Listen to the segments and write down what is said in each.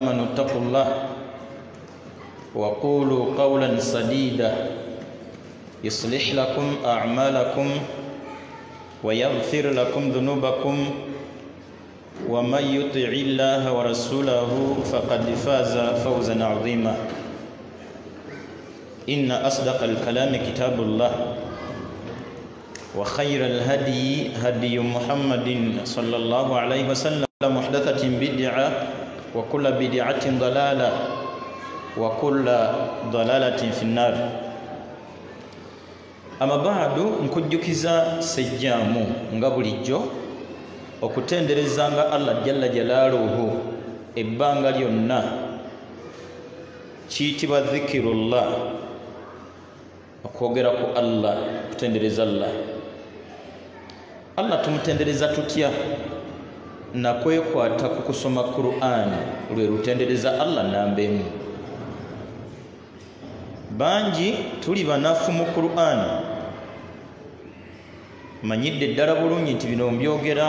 اتقوا الله وقولوا قولا سديدا يصلح لكم أعمالكم ويغفر لكم ذنوبكم ومن يطع الله ورسوله فقد فاز فوزا عظيما إن أصدق الكلام كتاب الله وخير الهدي هدي محمد صلى الله عليه وسلم محدثة بدعة وكل بدعة ضلالة وكل ضلالة في النار أما بعد nkujjukiza sejjaamu nga bulijjo okutenderezanga Allah jalla jalaaluhu ebbanga lyonna kiyitibwa dhikirullah okwogera ku Allah kutendereza Allah tumutendereza tutya na kwekwata ku kusoma Qur'an lwe lutendereza Allah nambemu banji tuli banafu mu Qur'an manyidde ddala bulungi nti bino mbyogera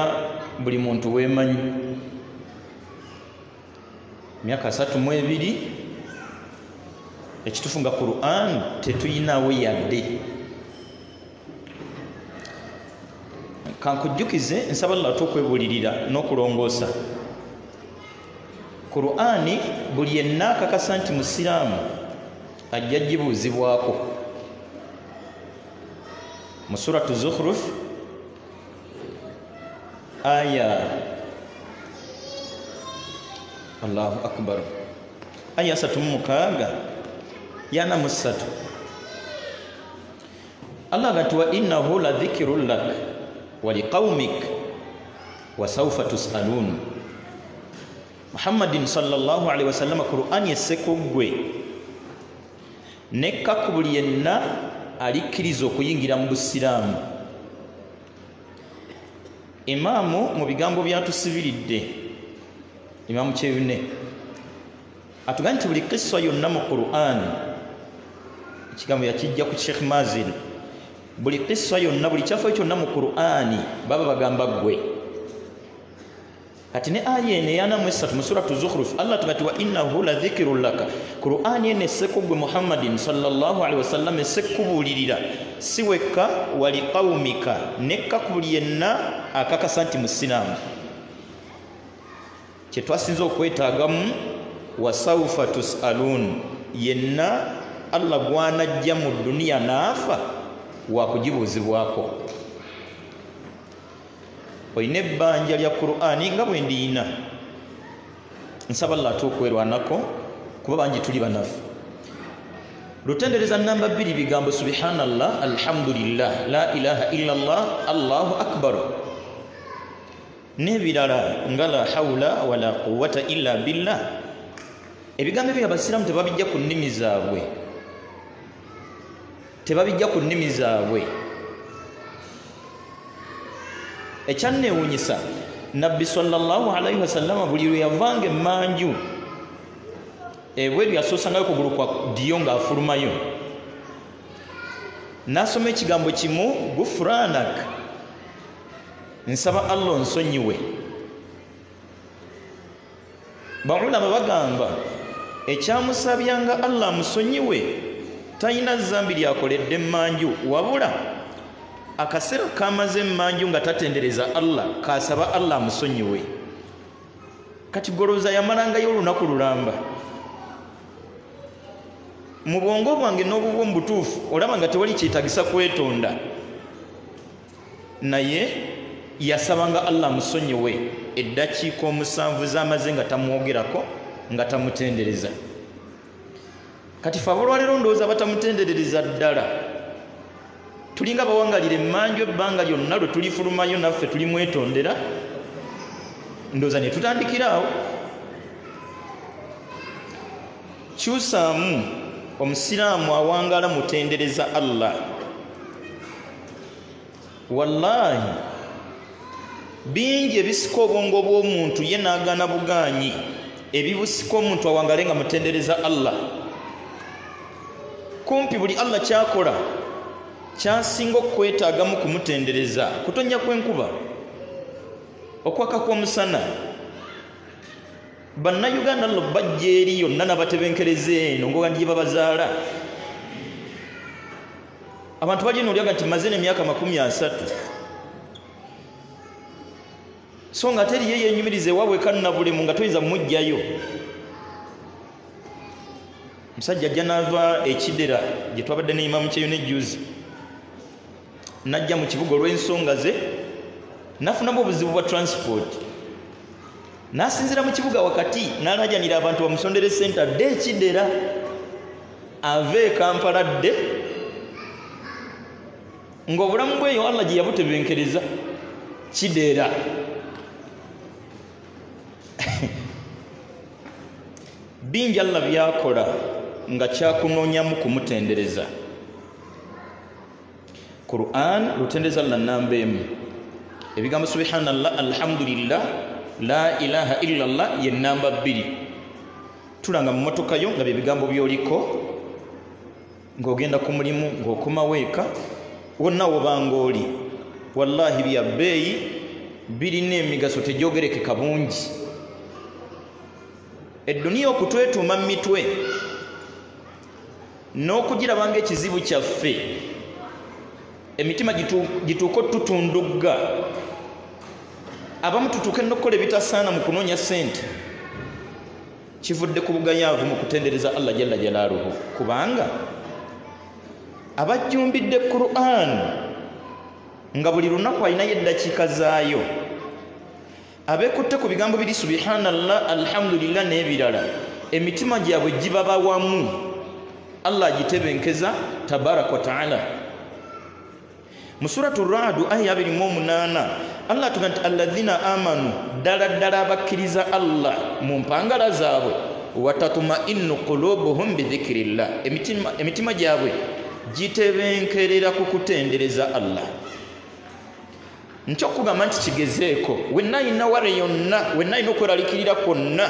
buli muntu weemanyi myaka 32 ekitufu nga Qur'an tetuyinawo yadde kankujjukize nsaba Allah tukwebulirira n'okulongoosa Qur'ani buli yenna akakasa nti musiraamu ajja gibuuzibwako mu suratu Zukhruf aya Allahu akbar aya 36 yana musatu Allah gatwa innahu la dhikrun lak wa liqaumik wa sawfa tusalun Muhammadin sallallahu alaihi wasallam Qur'an yesekogwe nekka kubuli yenna alikkiriza okuyingira mu busiraamu imaamu mu bigambo byatusibiridde imaamu Kyeyune atuga nti buli kissa yonna mu Qur'an ekigambo yakijja ku Sheikh Mazin buli kissa yonna buli kyafo kyonna mu Qur'ani baba bagamba gwe kati ne aya ene yana mu suratu Zukhruf Allah tugati wa innahu la dhikrun laka Qur'ani ene seko gwe Muhammadin sallallahu alaihi wasallam sekubulirira siweka wali qaumika nekka kubuli yenna akakasa nti musiramu kye twasinza okwetaagamu wa sawfa tusalun yenna Allah gwanajja mu dunia naafa wa kujibuuzibwako oyina ebbanja lya Qur'ani nga bwe ndiina nsaba Allah tukwerwanako kuba bangi tuli banafu lutendereza namba 2 bigambo subhanallah alhamdulillah la ilaha illa Allah Allahu akbar nebirala nga la hawla wala quwwata illa billah ebigambo bya basiramu tebabijja ku nnimi zaabwe ekyanneewuunyisa nabbi sallallahu alaihi wasallam buli lwe yavanga emmanju ebweru yasoosangayo kugulu kwa ddyo ng'afulumayo n'asoma ekigambo kimu gufuranak nsaba Allah onsonyiwe baulama bagamba ekyamusabyanga Allah musonyiwe talina zambi lyakoledde emmanju wabula akaseera kamaze emmanju nga tatendereza Allah kasaba Allah musonyiwe kati goloza yamalangayo olunaku lulamba mu bwongo bwange n'obubu mbutuufu olaba nga tewali kyetagisa kwetonda naye yasabanga Allah musonyiwe eddakiika 7 zamaze nga tamwogerako nga tamutendereza kati fa olwaleero ndowooza batamutendereza ddala tulinga bawangalira emmanju ebbanga lyonna lwe tulifulumayo naffe tulimwetondera ndowooza ne tutandikiraawo kyusaamu omusiraamu awangala mutendereza Allah wallahi bingi ebisika obwongo bw'omuntu ye n'agaana bugaanyi ebibusika omuntu awangale nga mutendereza Allah kumpi buli Allah kyakola kyasinga okwetaagamu kumutendereza kutonnya kw'enkuba okwaka kw'omusana bannayuganda nno bajja eri yonna n'abatebenkereza eno ngoga ndi babazaala abantu balina olyaga nti maze n'emyaka 30 so nga teri ye yenyumirize waabwe kannabulemu nga toyinza mujjayo musajja ajja n'ava ekidera gye twabadde ne imamu kyeyo nejjuzi najja mu kibuga olw'ensonga ze nafunamu obuzibu bwa transport nasinzira mu kibuga wakati n'alajanira abantu bamusondere center dde ekidera ave e Kampala dde ng'obulamu bweyo Allah gye yabutebenkereza kidera bingi Allah byakola nga kyakunoonyamu kumutendereza. Quran lutendereza Allah namba emu ebigambo subhanallah alhamdulillah la ilaha illallah ye namba 2 tulanga mu motoka yo nga bigambo byoliko ng'ogenda ku mulimu ng'okoma weeka wonna wobanga oli wallahi bya bbeeyi birina emigaso tegyogerekeka bungi. Edduniya okutwetuuma mu mitwe n'okugirabanga ekizibu kyaffe emitima gituuka otutundugga abamu tutuuke n'okukola ebitasaana mu kunoonya ssente kivudde ku bugayaavu mu kutendereza Allah jalla jalaaluhu kubanga abajjumbidde Quran nga buli lunaku alinayo eddakiika zaayo abeekutte ku bigambo biri subhanallah alhamdulillah n'ebirala emitima gyabwe gibaba wamu Allah agitebenkeza tabaraka wa ta'ala. Mu suratu Ra'd aya 28 Allah atugamba nti alladhina amanu ddala abakkiriza Allah mu mpangala zaabwe watatma'innu qulubuhum bidhikrillah emitima gyabwe gitebenkerera ku kutendereza Allah. Nkyokugamba nti kigezeeko wenna alina wale yonna wenna alina okweralikirira kwonna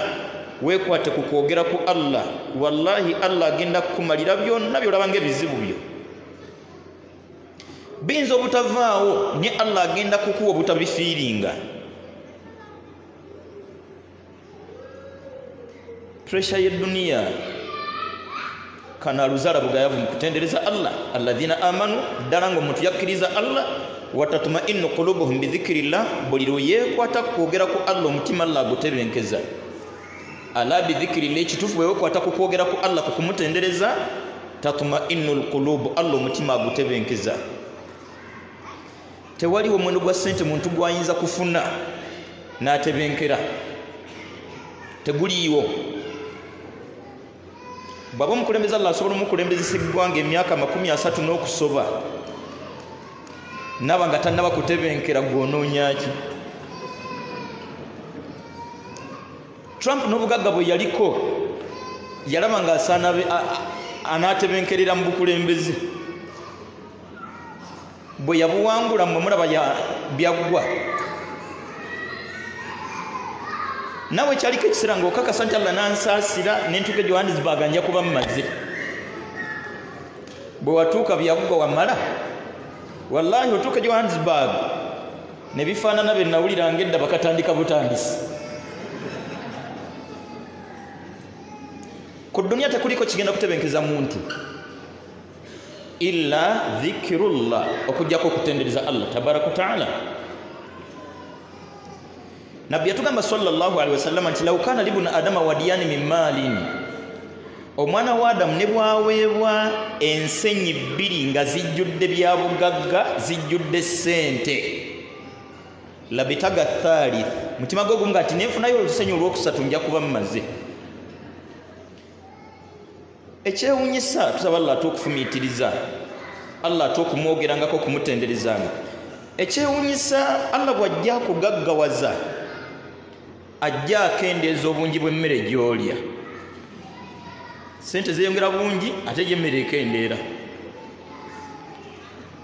weekwate ku kwogera ku Allah wallahi Allah agenda kukumalira byonna byolaba ng'ebizibu byo biyinza obutavaawo ne Allah agenda kukuwa obutabifiiringa. Pressure y'edduniya kana aluzala bugayavu mu kutendereza Allah alladhina amanu ddala ng'omuntu yakkiriza Allah watatma'innu qulubuhum bidhikrillah buli lwe yeekwata kwogera ku Allah omutima Allah agutebenkeza ala bidhikrillah ekituufu weekwata ku kwogera ku Allah ku kumutendereza tatma'innu alqulubu Allah omutima agutebenkeza. Tewaliwo omuwendo gwa ssente muntu gwayinza kufuna n'atebenkera teguliiwo. Bw'aba omukulembeze Allah asobola omukulembezesa eggwanga emyaka 30 n'okusoba naba nga tannaba kutebenkera gw'onoonya ki? Trump n'obugagga bwe yaliko yalaba ng'asaana anaatebenkerera mu bukulembeze bwe yabuwangula mmwe mulaba byaggwa. Nawe kyaliko ekiseera ng'okakasa nti Allah nansaasira n'entuuka e Johannesburg nja kuba mmaze. Bwe watuuka byaggwa wamala wallahi otuuka e Johannesburg ne bifaanana be nawuliranga edda bakatandika butandisi. Ku dduniya tekuliko kigenda kutebenkeza muntu illa dhikrullah okujjako okutendereza Allah tabaraka wa ta'ala. Nabbi yatugamba sallallahu alaihi wasallam nti law kana libuna adama wadiyani min malin omwana wa Adamu ne bwaweebwa ensenyi 2 nga zijjudde bya bugagga zijjudde ssente labitaga thalith mutima gwe gumu ati nenfunayo olusenyi olwokusatu nja kuba mmaze. Ekyewunyisa tusaba Allah atukufumiitiriza Allah atukumwogerangako okumutenderezanga. Ekyewunyisa Allah bw'ajja kugaggawaza ajja akendeeza obungi bw'emmere gy'olya. Sente zeeyongera bungi ate gy'emmere ekendeera.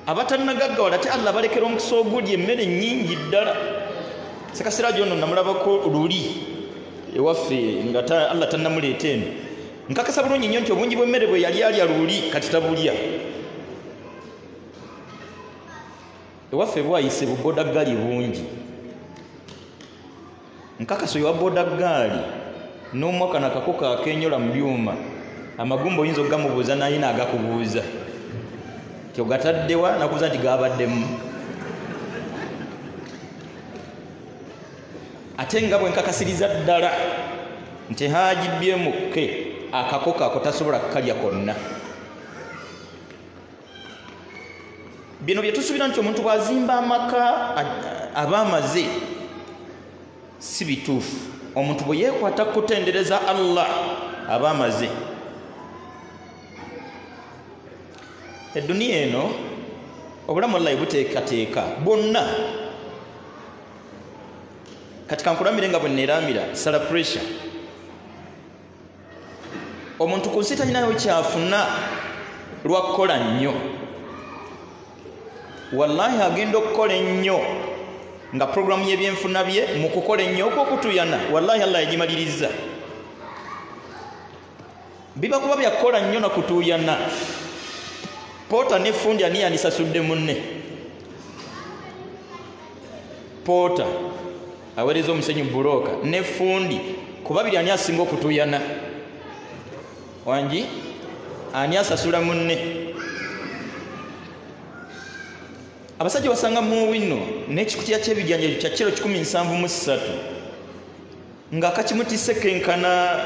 Abatannagaggawala ate Allah balekera omukisa ogulya emmere nnyingi ddala. Sekasira gy'ono namulabako luli ewaffe nga Allah tannamuleeta eno. Nkakasa bulungi nnyo nti obungi bw'emmere bwe yali alya luli kati tabulya. Ewaffe bwayise buboodaggaali bungi. Nkakasa oyo wa boodaggaali n'omwaka nakako akenyola mu byuma amagumba oyinza okugamubuuza naye naagakubuuza kyogataddewa nakubuuza nti gabaddemu ate nga bwe nkakasiriza ddala nti Hajji BMK akako ako tasobola kukalya konna. Bino bye tusuubira nti omuntu bw'azimba amaka aba amaze si bituufu. Omuntu bwe yeekwata kutendereza Allah aba amaze. Edduniya eno obulamu wallahi buteekateeka bwonna. Kati kankulamire nga bwe neeramira sala pressure. Omuntu ku nsi talinayo kyafuna lwa kukola nnyo. Wallahi agenda okukola ennyo nga programu y'ebyenfuna bye mu kukola ennyo okw'okutuyana wallahi Allah yagimaliriza. Biba kuba byakukola nnyo na kutuyana Poota ne fundi ani yanisasudde munne. Poota aweereza omusenyu buloka ne fundi kubabiri ani asinga okutuyana wangi ani asasula munne. Abasajja basanga mu wino n'ekikutiya ky'ebijanja kya kiro 173 nga akakimutisse kenkana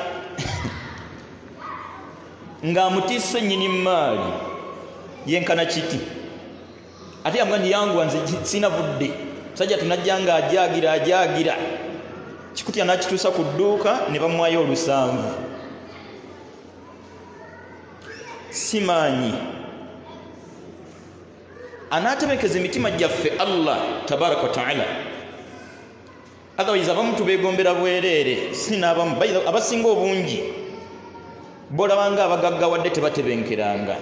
nga amutisse nnyini maali yenkana kiti ate yamugamba ndi yangu nze sina budde. Musajja tunajja nga ajagira kikutiya n'akituusa ku dduuka ne bamuwayo olusanvu. Simanyi anaatemekeza emitima gyaffe Allah tabaraka wa ta'ala. Otherwise abamu tubeegombera bwereere sinaabamu abasinga obungi bolabanga abagaggawadde tebatebenkeranga.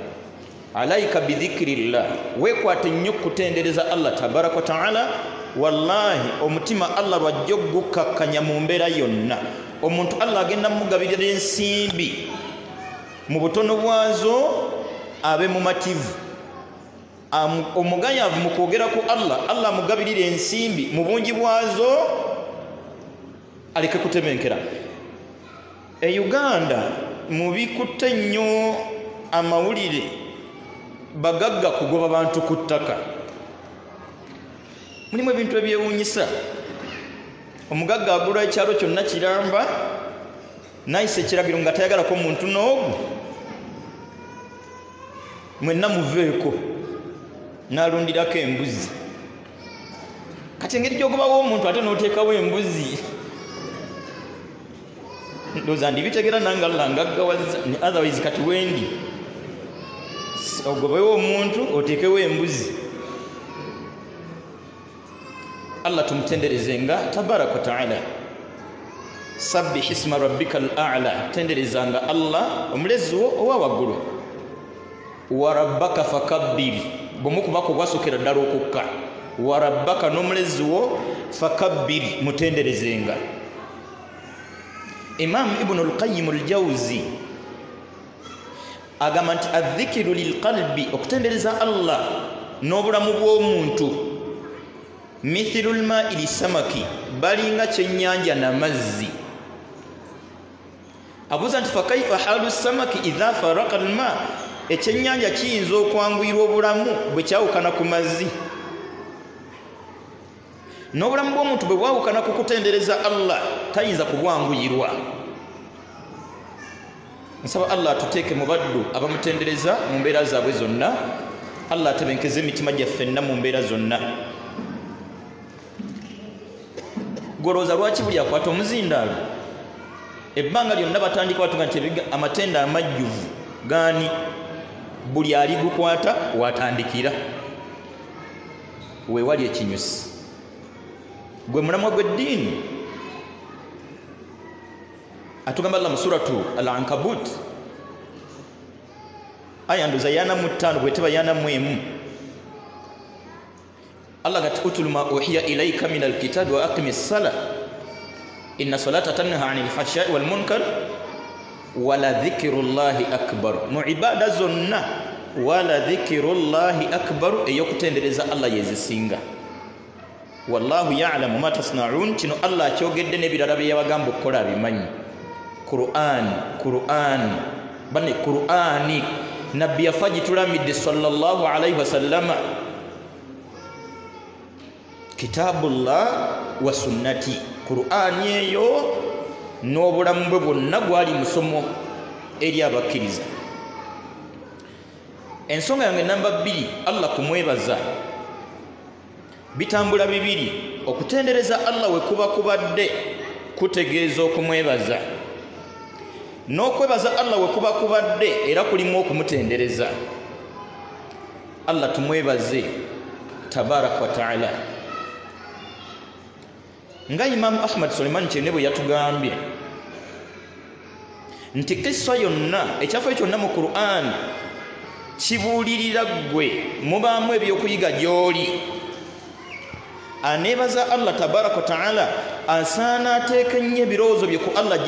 Alaika bidhikirillah, weekwate nnyo kutendereza Allah tabaraka wa ta'ala. Wallahi omutima Allah lwajja okugukakkanya mu mbeera yonna. Omuntu Allah agenda mugabirira ensimbi mu butono bwazo abe mumativu. Omugayavu mu kwogera ku Allah mugabirira ensimbi mu bungi bwazo aleke kutebenkera. Uganda mubikutte nnyo amawulire bagagga kugoba bantu ku ttaka. Mulimu ebintu ebyewuunyisa. Omugagga agula ekyalo kyonna kiramba nayise ekiragiro nga tayagalako omuntu n'ogu. Mwenna muveeko n'alundirako embuzi. Kati engeri gy'ogobawo omuntu ate n'oteekawo embuzi ndowooza ndibitegeera nange Allah ngaggawaza. Otherwise kati wendi ogobewo omuntu oteekewo embuzi. Allah tumutenderezenga tabaraka wa ta'ala. Sabbih isma rabbika al-a'la, tenderezanga Allah omulezi wo owa waggulu. Wa rabbaka fakabbir, bw'omukubako bwasukira ddala okukka. Wa rabbaka n'omulezi wo fakabbir, mutenderezenga. Imam Ibn al-Qayyim al-Jawzi agamba nti adh-dhikru lil-qalbi, okutendereza Allah n'obulamu bw'omuntu mithlu al-ma'i lis-samaki, balinga kyennyanja n'amazzi. Abuuza nti fakaifa halu samaki idha faraka al-ma, ekyennyanja kiyinza okwanguyirwa obulamu bwe kyawukana ku mazzi. N'obulamu bw'omuntu bwe bwawukana ku kutendereza Allah tayinza kubwanguyirwa. Nsaba Allah atuteeke mu baddu abamutendereza mu mbeera zaabwe zonna. Allah atebenkeze emitima gyaffe mu mbeera zonna. Golooza lwaki buli akwata omuzindaalo ebbanga lyonna batandika batuga nti amatenda amajjuvu gaani buli aligukwata watandikira weewali ekinyusi. Gwe mulamwa gw'eddiini atugamba Allah mu suratu al-Ankabut aya ndoza yana mu 5 bweteba yana mu 1. Allah gati utul ma uhiya ilayka min al-kitab wa aqimis sala inna salata tanha 'anil fahsha'i wal munkar wa la dhikrullahi akbar. Mu ibada zonna wa la dhikrullahi akbar, eyokutendereza Allah yezisinga. Wallahu ya'lamu ma tasna'un, kino Allah kyogedde n'ebirala bye yabagamba okukola abimanyi. Qur'an bane Qur'ani nabbi yafaji tulamide sallallahu alayhi wasallam kitabullah wa sunnati Qur'ani eyo n'obulamu bwe bwonna gwali musomo eri abakkiriza. Ensonga yange namba 2 Allah kumwebaza bitambula bibiri. Okutendereza Allah we kuba kubadde kutegeeza okumwebaza, n'okwebaza Allah we kuba kubadde era kulimu okumutendereza. Allah tumwebaze tabaraka wa taala. Nga Imam Ahmad Suleiman Kyene bwe yatugambye nti kissa yonna ekyafa kyonna mu Qur'an kibuulirira ggwe mubaamu ebyokuyiga gy'oli. Aneebaza Allah tabaraka wa taala asaana ateeke nnyo ebirowoozo bye ku Allah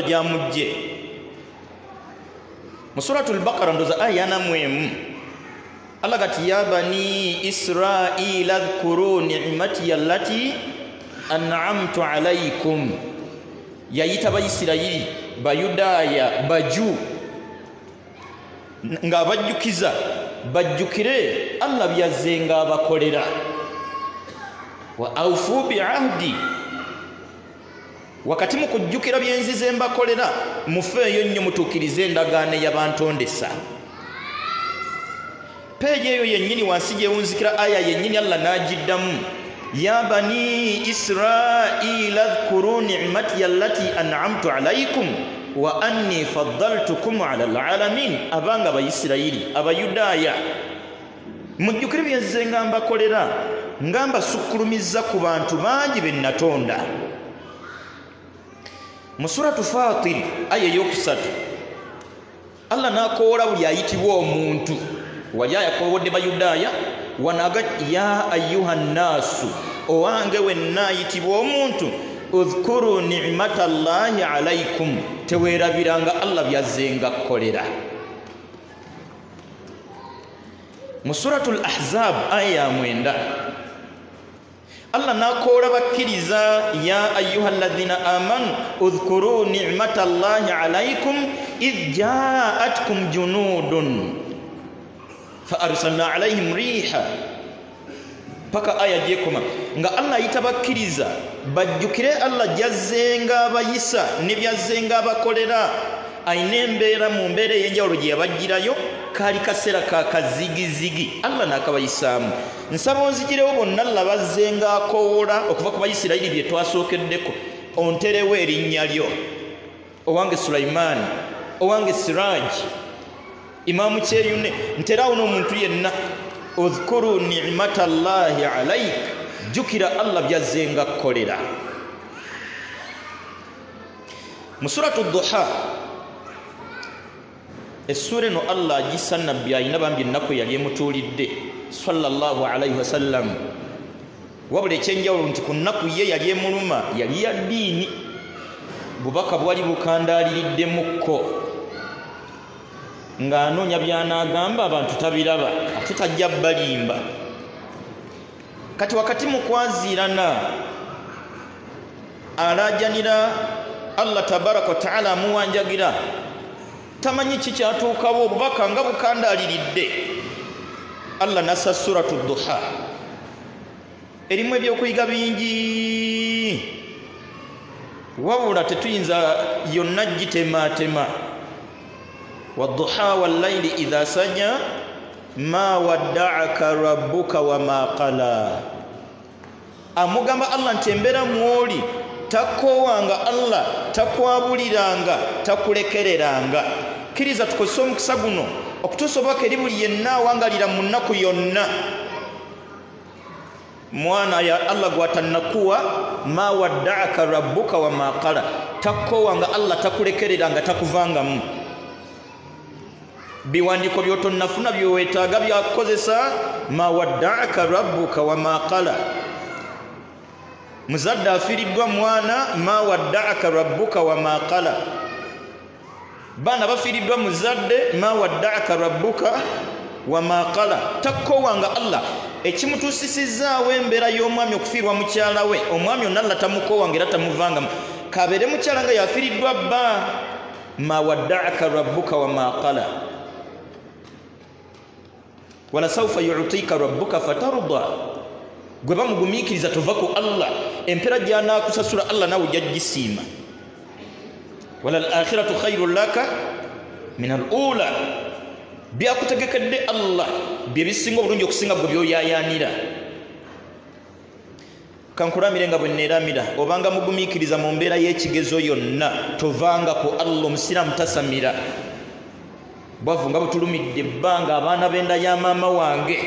gy'amugye. Mu suratul Baqara ndoza aya namwemu Allah gati ya bani Israila adhkuru ni'mati allati an'amtu alaykum. Yayita Bayisirayiri Bayudaaya baju nga bajjukiza bajjukire Allah byazenga abakolera. Wa awfu bi'ahdi, wakati mu kujjukira byenzize mbakolera mufeeyo nnyo mutuukirize endagaano eyabantondesa. Peeji eyo yennyini wansi gyewunzikira aya yennyini Allah n'agiddamu ya bani Israila adhkuru ni'mati allati an'amtu alaykum wa anni faddaltukum ala alalamin. Abanga Abayisirayiri Abayudaaya mujjukire byenzize nga mbakolera nga mbasukkulumizza ku bantu bangi be natonda. Mu suratu Fatir aya eyokusatu Allah n'akoola buli ayitibwa omuntu. Wali ayakoowodde Bayudaaya wanaga ya ayuha nnaasu owange wenna ayitibwa omuntu udhkuru ni'mata Allahi alaykum, teweerabiranga Allah byazzenga kukolera. Mu suratul Ahzab aya 9 Allah nakoola bakkiriza ya ayuha alladhina amanu udhkuru ni'mata Allahi alaykum idh ja'atkum junudun fa arsalna alayhim riha paka aya jekoma nga Allah yitabakkiriza bajjukire Allah jazzenga abayisa ne byazzenga abakolera. Ayina embeera mu mbeera ey'enjawulo gye yabajjirayo kaali kaseera ka kazigizigi Allah n'akabayisaamu. Nsaba onzigirewo bonna Allah bazzenga akoola okuva ku Bayisirayiri bye twasookeddeko onterewo erinnya lyo owange Sulaiman owange Siraj Imaamu Kyeyune nterawo n'omuntu yenna udhkuru ni'mata Allahi alayk, jukira Allah byazzenga kukolera. Mu suratu Duha essura eno Allah agissa nabbi ayina bambi ennaku yali emutuulidde sallallahu alayhi wasallam, wabula ekyenjawulo nti ku nnaku ye yali emuluma yali ya ddiini, bubaka bwali bukandaaliriddemuko ng'anoonya by'anaagamba abantu tabiraba ate tajja balimba. Kati wakati mu kwaziirana alaajanira Allah tabaraka wa taala amuwanjagira tamanyi kikyatuukawo obubaka nga bukandaaliridde. Allah nassa suratu Duha erimu ebyokuyiga bingi wabula tetuyinza yonna gitemaatema. wadduha wallayli idha saja ma wadda'aka rabbuka wa ma qala. Amugamba Allah nti embeera mwoli takoowanga Allah, takwabuliranga, takulekereranga. Kkiriza tukozesa omukisa guno okutusobaka eri buli yenna awangalira mu nnaku yonna. Mwana ya Allah gwatannakuwa ma wadda'aka rabbuka wa ma qala, takoowanga Allah, takulekereranga, takuvangamu. Biwandiiko byotonnafuna byoweetaaga byakukozesa ma wadda'aka rabbuka wa ma qala. Muzadde afiiriddwa mwana ma wadda'aka rabbuka wa ma qala. Baana bafiiriddwa muzadde ma wadda'aka rabbuka wama qala takowanga Allah ekimutusisizaawo embeera y'omwami okufiirwa mukyala we omwami onalla tamukowanga era tamuvanga kabere mukyala nga yafiiriddwa bba ma wadda'aka rabbuka wama qala wala sawfa yu'tika rabbuka fatarda gwe bamugumiikiriza tova ku Allah empeera gy'anaakusasula Allah nawe ojjagisiima wala al-akhiratu khayrun laka min al-ula byakutegekedde Allah bye bisinga obulungi okusinga bwe byoyayaanira kankulamire nga bwe neeramira obanga mugumiikiriza mu mbeera y'ekigezo yonna tovanga ku Allah omusiraamu tasamira bwavu nga butulumidde ebbanga abaana b'enda ya maama wange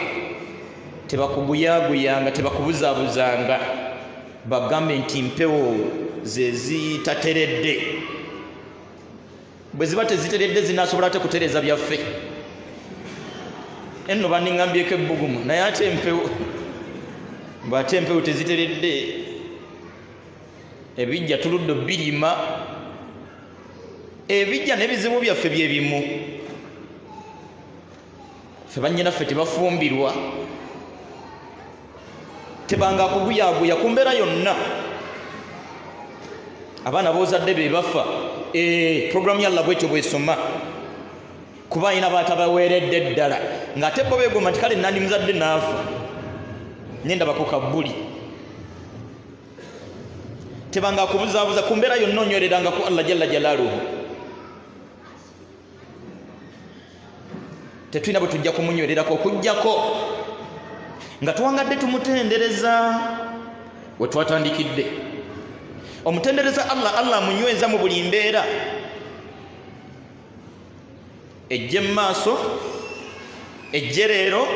tebakuguyaguyanga tebakubuzaabuzanga bagambe nti mpewo ze zitateredde bwe ziba teziteredde zinaasobola ate kutereeza byaffe enno bandiŋŋambyeko ebbugumu naye ate empewo bw'ate empewo teziteredde ebijja tuludde birima ebijja n'ebizibu byaffe bye bimu ffe bannyinaffe tebafumbirwa tebanga kuguyaguya ku mbeera yonna abaana boozadde be bafa programu ya Allah bwetyo bwesoma kuba alina batabaweeredde ddala ng'ate bo beegomba nti kale nandi muzadde naafa nendabako kabbuli tebanga kubuzaabuza ku mbeera yonna onywereranga ku Allah jalla jalaaluhu tetulina bwe tujja kumunywererako okujjako nga tuwangadde tumutendereza we twatandikidde omutendereza Allah amunyweza mu buli mbeera ejje mu maaso ejje leero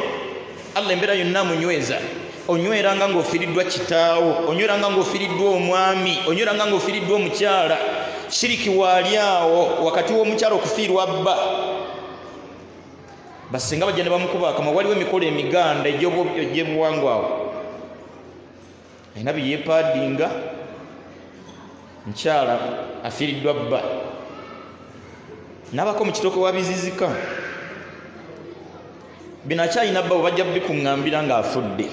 Allah embeera yonna amunyweza onyweranga ng'ofiiriddwa kitaawo onyweranga ng'ofiiriddwa omwami onyweranga ng'ofiiriddwa omukyala shiriki waali awo wakati w'omukyala okufiirwa bba basinga bajja ne bamukuba akama waliwo emikolo emiganda egy'obuwangwa awo alina bye yeepaadinga mukyala afiiriddwa bba n'abako mu kitooke wabizizika bino akyalina bba bwe bajja bikuŋŋambira ng'afudde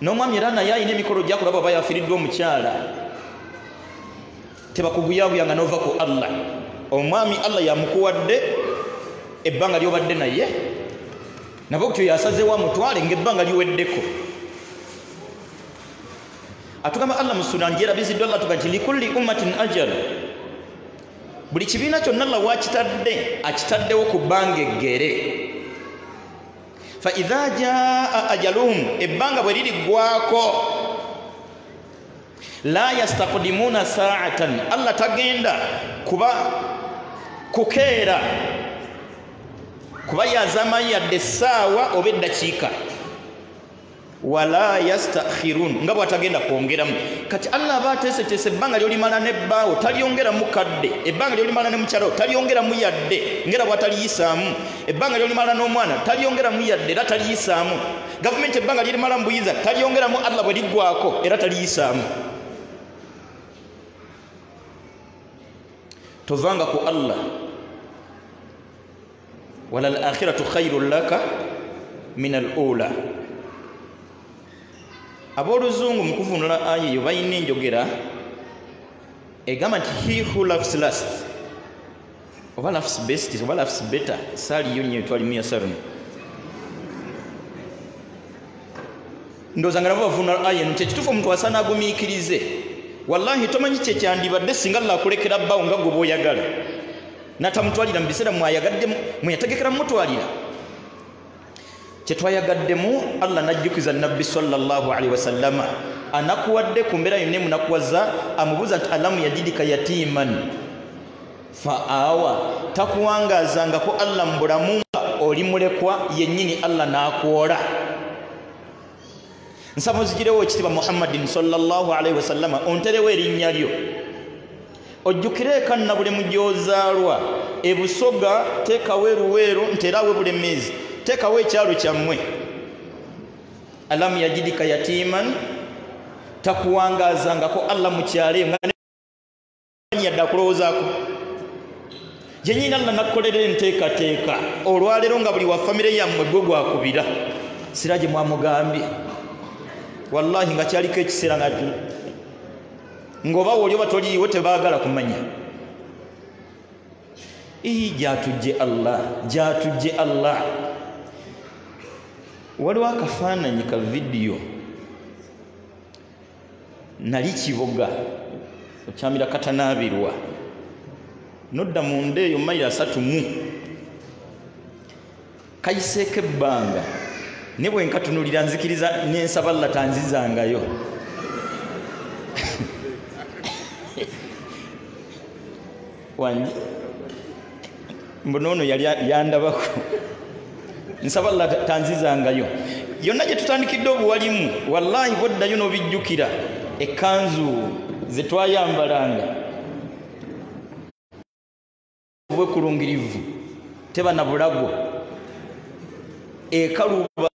n'omwami era naye alina emikolo gyakulaba oba yafiiriddwa omukyala tebakuguyaguyanga n'ova ku Allah omwami Allah yamukuwadde ebbanga lyobadde naye nabo kutyo yasazeewo amutwale ng'ebbanga liweddeko atugamba Allah mu Sunan gyerabiziddwa Allah tuga nti likulli ummatin ajal buli kibiina kyonna Allah wakitadde akitaddewo ku bbanga eggere fa idha jaa ajaluhum ebbanga bwe liriggwako la yastaqdimuna sa'atan Allah tagenda kuba kukeera kuba yazamayo yadde essaawa oba eddakiika wala yastakhirun nga bw'atagenda kwongeramu kati Allah aba ateeseteese ebbanga lyolimala n'ebbaawo talyongeramu kadde ebbanga lyolimala ne mukyalawo talyongeramu yadde ngera bw'ataliyisaamu ebbanga lyolimala n'omwana talyongeramu yadde era taliyisaamu gavumenti ebbanga lyerimala mu buyiza talyongeramu Allah bwe liggwako era taliyisaamu tovanga ku Allah wala al-akhiratu khayrun laka min al-ula ab'oluzungu mu kuvunula aya eyo balina enjogera egamba nti he who loves last oba loves best oba loves better saaliyo nnyo etwalimu ya saruni ndowooza nga nabo bavunula aya eno kyekituufu omuntu asaana agumiikirize wallahi tomanyi kyekyandibadde singa Allah akulekera bbaawo nga gwe bw'oyagala natamutwalira mu biseera mwayagaddemu mweyategekera mumutwalira kyetwayagaddemu Allah najjukiza nabbi sallallahu alaihi wasallama anakuwadde ku mbeera yonna emunakuwaza amubuuza nti alamu yajidika yatiman fa awa takuwangazanga ko Allah mu bulamu oli mulekwa yennyini Allah n'akwola nsaba ozigirewo ekitiibwa Muhammadin sallallahu alaihi wasallama onterewo erinnya lyo ojjukire ekanna bulemu gy'ozaalwa ebusoga teekawo eruweero nteraawe bulemeezi teekawo ekyalo kyammwe alamu yajidika yatiman takuwangazangako Allah mu kyalo nga yadde akulowoozaako jenyina Allah nakolera enteekateeka olwaleero nga buli wa famire yammwe gwe gwakubira siraje mwamugambye wallahi nga kyaliko ekiseera ng'oba woli oba toliiwo tebaagala kumanya gyatujje Allah waliwo akafaananyi ka vidiyo nali kiboga okyamira katanaabirwa nodda munda eyo mayiro 3 kayiseeko ebbanga ne bwe nkatunulira nzikiriza n'ensaba Allah tanzizangayo wangi mbonono yali yandabako nsaba Allah tanzizangayo yonna gye tutandikidde obuwalimu wallahi boddayo n'obijjukira ekanzu ze twayambalanga obwekulungirivu teba na bulago ekaluba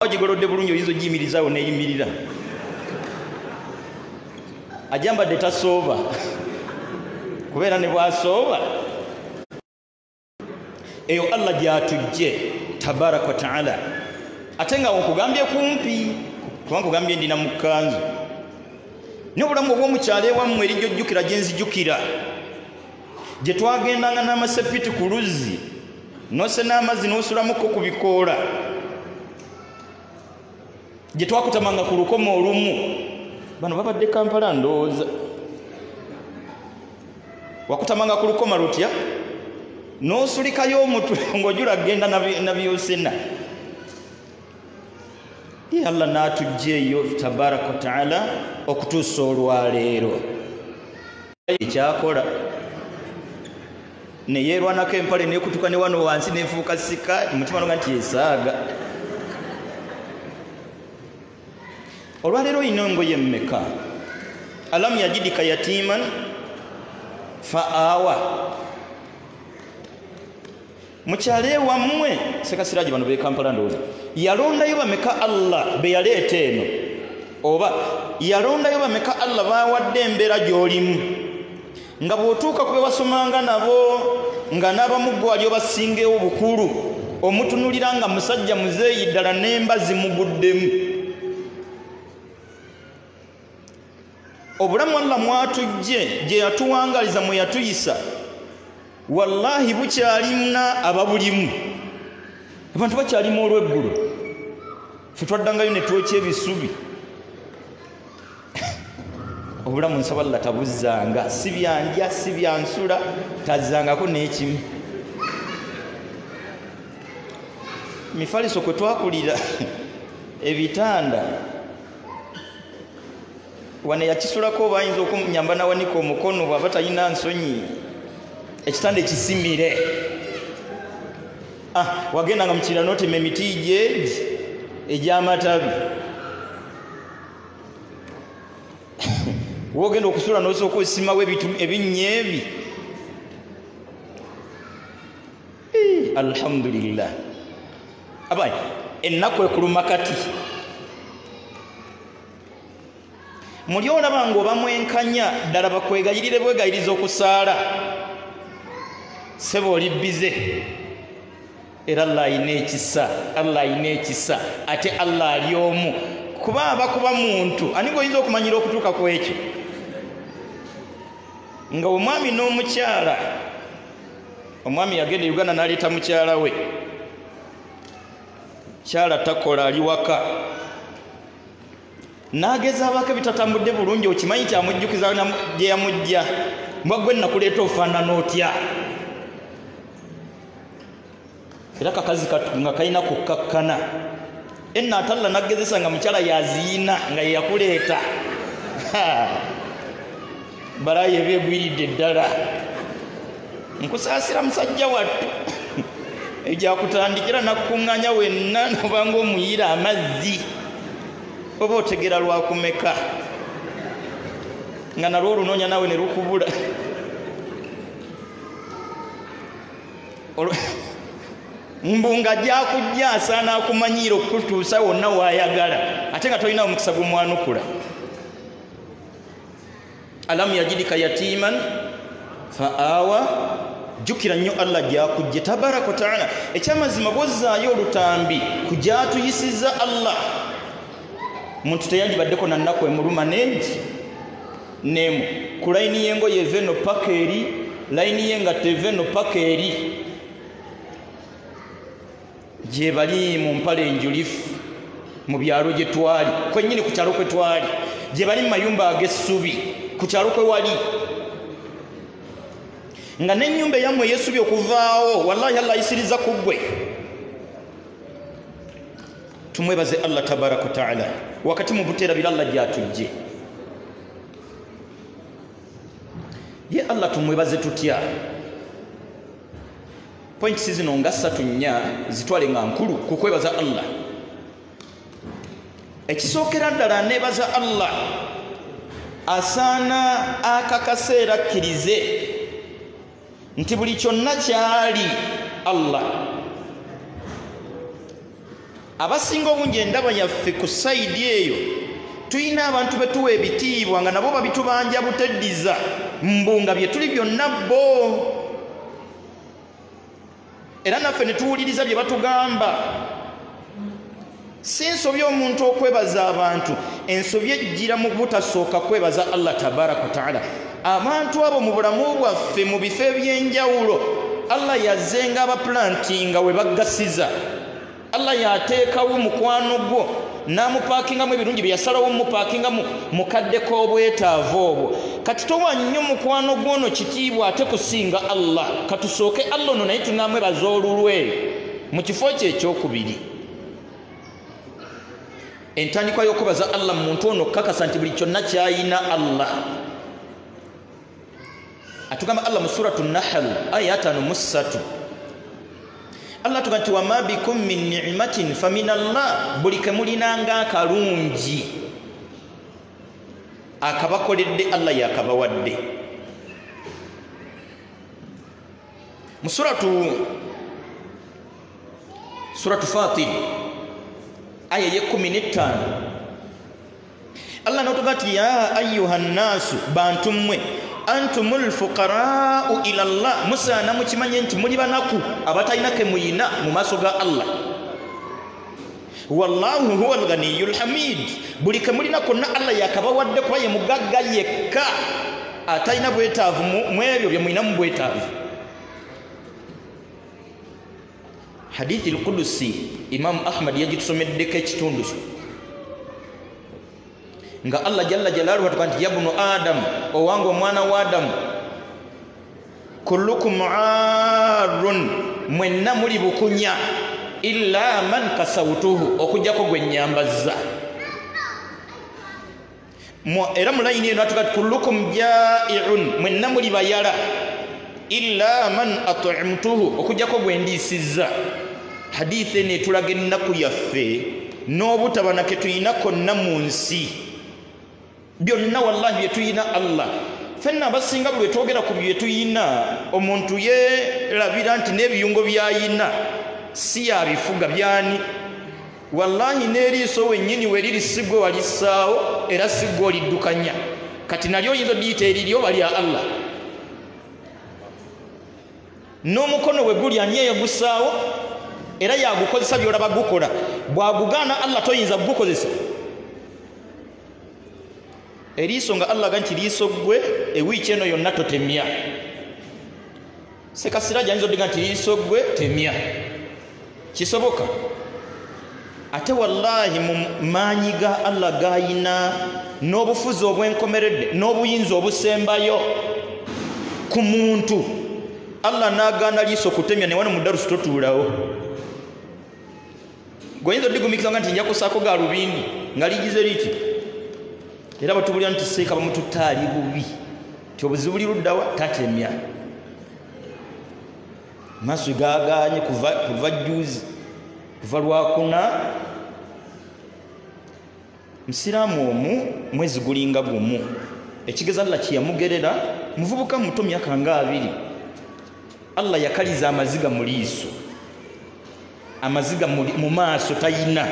ogigolodde bulungi oyinza ogiyimirizaawo neeyimirira ajambadde tasooba kubeera ne bwasooba eyo Allah gyatujje tabaraka wa taala ate nga okugambye kumpi kubanga kugambye ndina mu kkanzu n'obulamu obw'omukyalo ewammwe erijjojjukira gye nzijjukira gye twagendanga n'amasepiti ku luzzi nose n'amazzi n'osulamuko ku bikoola gye twakutamanga ku lukoma olumu bano babadde Kampala ndowooza wakutamanga ku lukoma lutya n'osulikayo omutwe ng'ojula genda na byosena Allah n'atujjeeyo tabaraka wa taala okutuusa olwaleero ekyakola neyeerwanako empale neekutuka ne wano wansi neefuuka sika mutima noga nti esaaga olwaleero oyina engoye mmeka alamu yajidika yatiman fa awa mukyalo ewammwe sekasiraje bano b'Ekampala ndowooza yalondayo bameka Allah be yaleeta eno oba yalondayo bameka Allah bawadde embeera gy'olimu nga bw'otuuka ku be wasomanga nabo nga n'abamu gwe wali obasingewo obukulu omutunulira nga musajja muzeeyi ddala n'emba zimuguddemu obulamu Allah mwatujje gye yatuwangaliza mwe yatuyisa wallahi bukyalina ababulimu abantu bakyalimu olw'eggulu ffe twaddangayo ne twekya ebisubi obulamu nsaba Allah tabuzzanga si byandya si byansula tazzangako n'ekimu mifaliso kwe twakulira ebitanda wane yakisulako oba ayinza okunyamba nawanika omukono bw'aba talina nsonyi ekitanda ekisimire wagendanga mukira n'otema emiti gyegi egy'amatabi wogenda okusula n'osooka osimawo ebinnya ebi alhamdulillah abayi ennaku ekuluma kati muli olaba ng'obamwenkanya ddala bakwegayirire bwegayiriza okusaala seba oli bize era Allah ayina ekisa ate Allah ali omu kuba abakuba muntu ani gwoyinza okumanyira okutuuka ku ekyo nga omwami n'omukyala omwami yagenda e Uganda n'aleeta mukyala we kyala takola ali waka n'agezaabako ebitatambudde bulungi okimanyi kyamujjukiza gye yamujja mbwa gwe nakuleeta ofaanana otya era kakazi nga kalina kukkakkana ennaatalla naggezesa nga mukyala yaziina nga yeyakuleeta balayi eba egwiridde eddala nkusaasira musajja wattu egyakutandikira nakkuŋŋanya wenna nobanga omuyira amazzi oba otegera lwakumeka nga nalwo olunoonya naawe ne lukubula mbunga gyakujja asaana akumanyiira okutuusa wonna waayagala ate nga tolina omukisa gumwanukula alamu yajidika yatiman fa awa jukira nnyo Allah gyakujje tabaraka wa taala ekyamazima bwozaayo olutambi kujatuyisiza Allah muntu teyandibaddeko na nnaku emuluma nenti nemu ku layini yengo yeveno paka eri layini yenga teveno paka eri gye bali mu mpale enjulifu mu byalo gye twali kwennyini ku kyalo kwe twali gye bali mu mayumba ag'essubi ku kyalo kwe wali nga n'ennyumba eyammwe yeesubye okuvaawo wallahi Allah ayisiriza ku ggwe tumwebaze Allah tabaraka wa taala wakati mu buteerabira Allah gyatujje ye Allah tumwebaze tutya points zino nga 3 zitwale nga nkulu ku kwebaza Allah ekisookera ddala neebaza Allah asaana akakaseera akkirize nti buli kyonna kyali Allah abasinga obungi endaba yaffe ku sayidi eyo tulina abantu betuwa ebitiibwa nga nabo babitubanja buteddiza mbunga bye tuli byonna bo era naffe ne tuwuliriza bye batugamba si nsobi omuntu okwebaza abantu ensobi ejjira mu butasooka kwebaza Allah tabaraka wa taala abantu abo mu bulamu bwaffe mu bifo eby'enjawulo Allah yazzenga abaplantinga we baggasiza Allah yateekawo mukwano gwo n'amupaakingamu ebirungi bye yasalawo mupaakingamu mukaddeko obwetaavu obwo kati towa nnyo mukwano gwono kitiibwa ate kusinga Allah katusooke Allah ono naye tunamwebaza olulwe mu kifo kye ekyokubiri entandikwa y'okubaza Allah mu muntu ono kakasa nti buli kyonna kyayina Allah atugamba Allah mu suratu Nahl aya 5:3 Allah tuganti wa ma bikum min ni'matin famin Allah buli kemulinanga akalungi akabakoledde Allah yakabawadde mu suratu Fatir aya ye 15 Allah notugati ya ayyuhan nasu bantumwe antumul fuqara'u ila Allah musa na mukimanye nti muli banaku abatalina ke muyina mu maso ga Allah wallahu huwal ghaniyul hamid buli ke mulina konna Allah yakabawadde kwa ye mugagga yekka atalina bwetaavu mu ebyo bye muyina mu bwetaavu hadithi al-Qudusi Imam Ahmad yagitusomeddeko ekitundu nga Allah jalla jalaluhu atukanti ya ibnu Adam owange omwana wa Adamu kullukum aarun mwenna muli bukunya illa man kasawtuhu okujjako gwe nyambaza era mulayini eno atukati kullukum ja'i'un mwenna muli bayala illa man at'amtuhu okujjako gwe ndiisizza hadithi eno etulaga ennaku yaffe n'obutaba ke tuyina konna mu nsi byonna wallahi bye tuyina Allah fenna abasinga bwe twogera ku bye tuyina omuntu yerabira nti n'ebiyungo byayina si yabifuga byani wallahi n'eriiso wennyini we liri sigwe walisaawo era sigwe oliddukanya kati nalyo oyinza odiyita eriryo bali ya Allah n'omukono we guli ani yagusaawo era yagukozesa byolaba gukola bwagugaana Allah toyinza gukozesa eriiso nga Allah ganti liiso gwe ewiiki eno yonna totemya sekasira janyiza odiga nti liiso gwe temya kisoboka ate wallahi mu maanyi ga Allah gayina n'obufuzi obwenkomeredde n'obuyinza obusembayo ku muntu Allah n'agaana liiso kutemya ne wano mu darusu totuulawo goyinza odigumikiza nga nti nja kusaako ga lubindi nga ligize liti era batubulira nti seeka bamututaali bubi ti obuzibu buli luddawa tatemya maaso gaganye kuva juzi kuva lwakuna musiraamu omu mwezi gulinga gumu ekigeza Allah kiyamugerera muvubuka muto myaka nga 2 Allah yakaliza amaziga mu liiso amaziga mu maaso tayina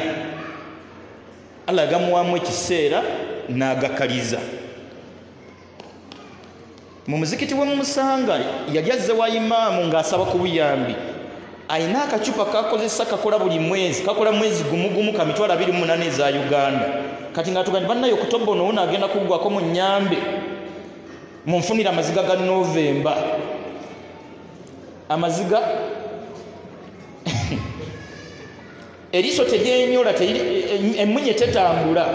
Allah gamuwamu ekiseera n'agakaliza mu muzikiti we musanga yali azze wa imaamu ng'asaba ku buyambi ayina akacupa kakozesa kakola buli mwezi kakola mwezi gumugumu ka mitwalo 28 eza Uganda kati nga tugandi bannayo okutobono ono agenda kuggwako mu nnyambe munfunira amaziga ga Novemba amaziga eriso teryenyola emunye tetambula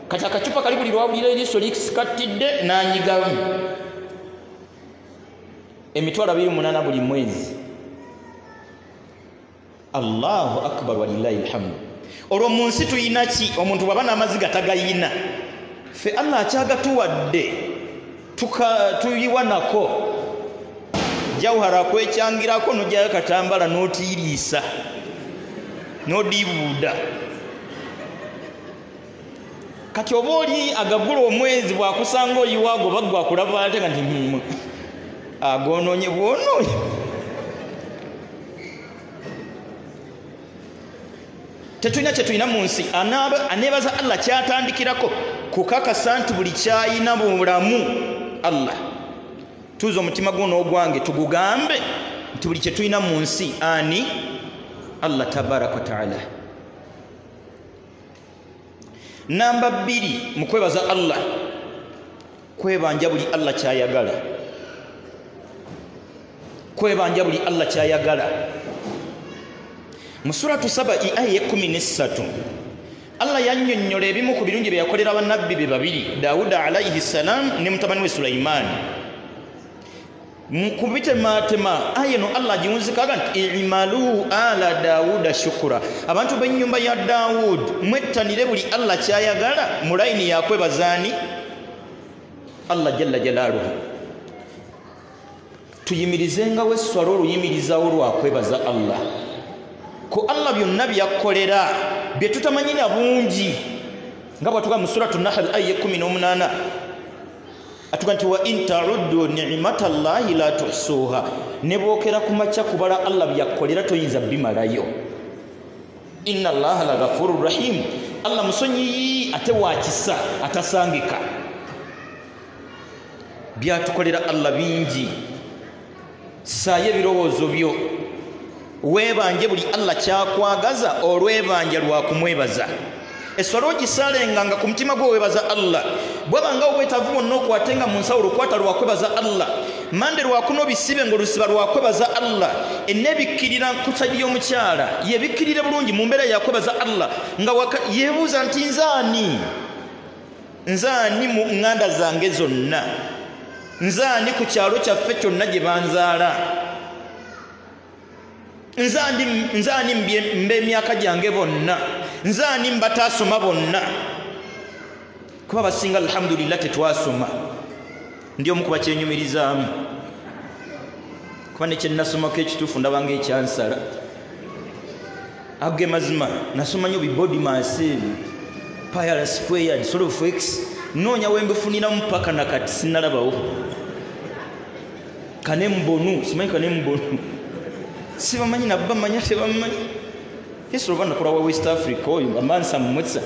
kati akacupa kali buli lwawulira eriso likisikatidde n'anyigamu emitwalo 28 buli mwezi. Allahu akbar walillahi alhamdu. Olwo mu nsi tuyina ki omuntu bwaba n'amaziga tagayina ffe Allah akyagatuwadde tuyiwanako jawhara kwekyangirako nojayo katambala n'otiiriisa n'odiibuuda kati oba oli agagula omwezi bwakusanga oyiwaago baggwa kulaba ate nga nti agonoonye bwonoonye tetulina kyetulina mu nsi aneebaza Allah kyatandikirako kukakasa nti buli kyayina bulamu Allah tuuza omutima gwo n'ogwange tugugambe nti buli kyetulina mu nsi ani Allah tabaraka wa taala. Namba 2 mu kwebaza Allah kwebanja buli Allah kyayagala kwebanja buli Allah kyayagala. Mu suratu Saba aya 13 Allah yannyonnyola ebimu ku birungi bye yakolera bannabbi be babiri Dawuda alayhi salam ne mutabani we Sulaiman. Kubitematema aya no Allah giwunzikaga nti imalu ala Dawuda shukura abantu b'ennyumba ya Dawud mwettanire buli Allah kyayagala mu layini yakwebazaani Allah jalla jalaaluhu. Tuyimirizenga wesswala oluyimirizawo lwakwebaza Allah ko Allah byonna byakolera bye tutamanyira bungi nga bwatuga mu suratu Nahl aya 18 atuga nti wa in ta'uddu ni'matallahi la tuhsuha ne bookera ku makya kubala Allah byakolera toyinza bimalayo. Inna Allaha la ghafurur rahim Allah musonyi ate wakisa atasangika byatukolera Allah bingi saye birowoozo byo webanje buli Allah kyakwagaza olwebanja lwakumwebaza eswala ogisalenganga ku mutima gwo webaza Allah bwabanga obwetavu bonna okwatenga mu nsawo lukwata lwakwebaza Allah mande lwakuno bisibe ng'olusiba lwakwebaza Allah ennebikkirira nkutagi y'omukyala yebikkirire bulungi mu mbeera yakwebaza Allah nga yeebuuza nti nzaani mu ŋŋanda zange zonna nzaani ku kyalo kyaffe kyonna gye banzaala nzaani mbe emyaka gyange bonna nzaani mbataasoma bonna kuba basinga alhamdulillah tetwasoma ndi omu kuba kyenyumirizaamu kuba nekyenasomako ekituufu ndabanga ekyansala age mazima nasoma nnyo bibody maseebi payala squared sort of x noonya wembefuniramu paka nakati sinalabawo kanembonu simanyi kanembonu sibamanyi nabba manya tebamanyi Yesu lubana kula wa West Africa oyo amansa mmutsa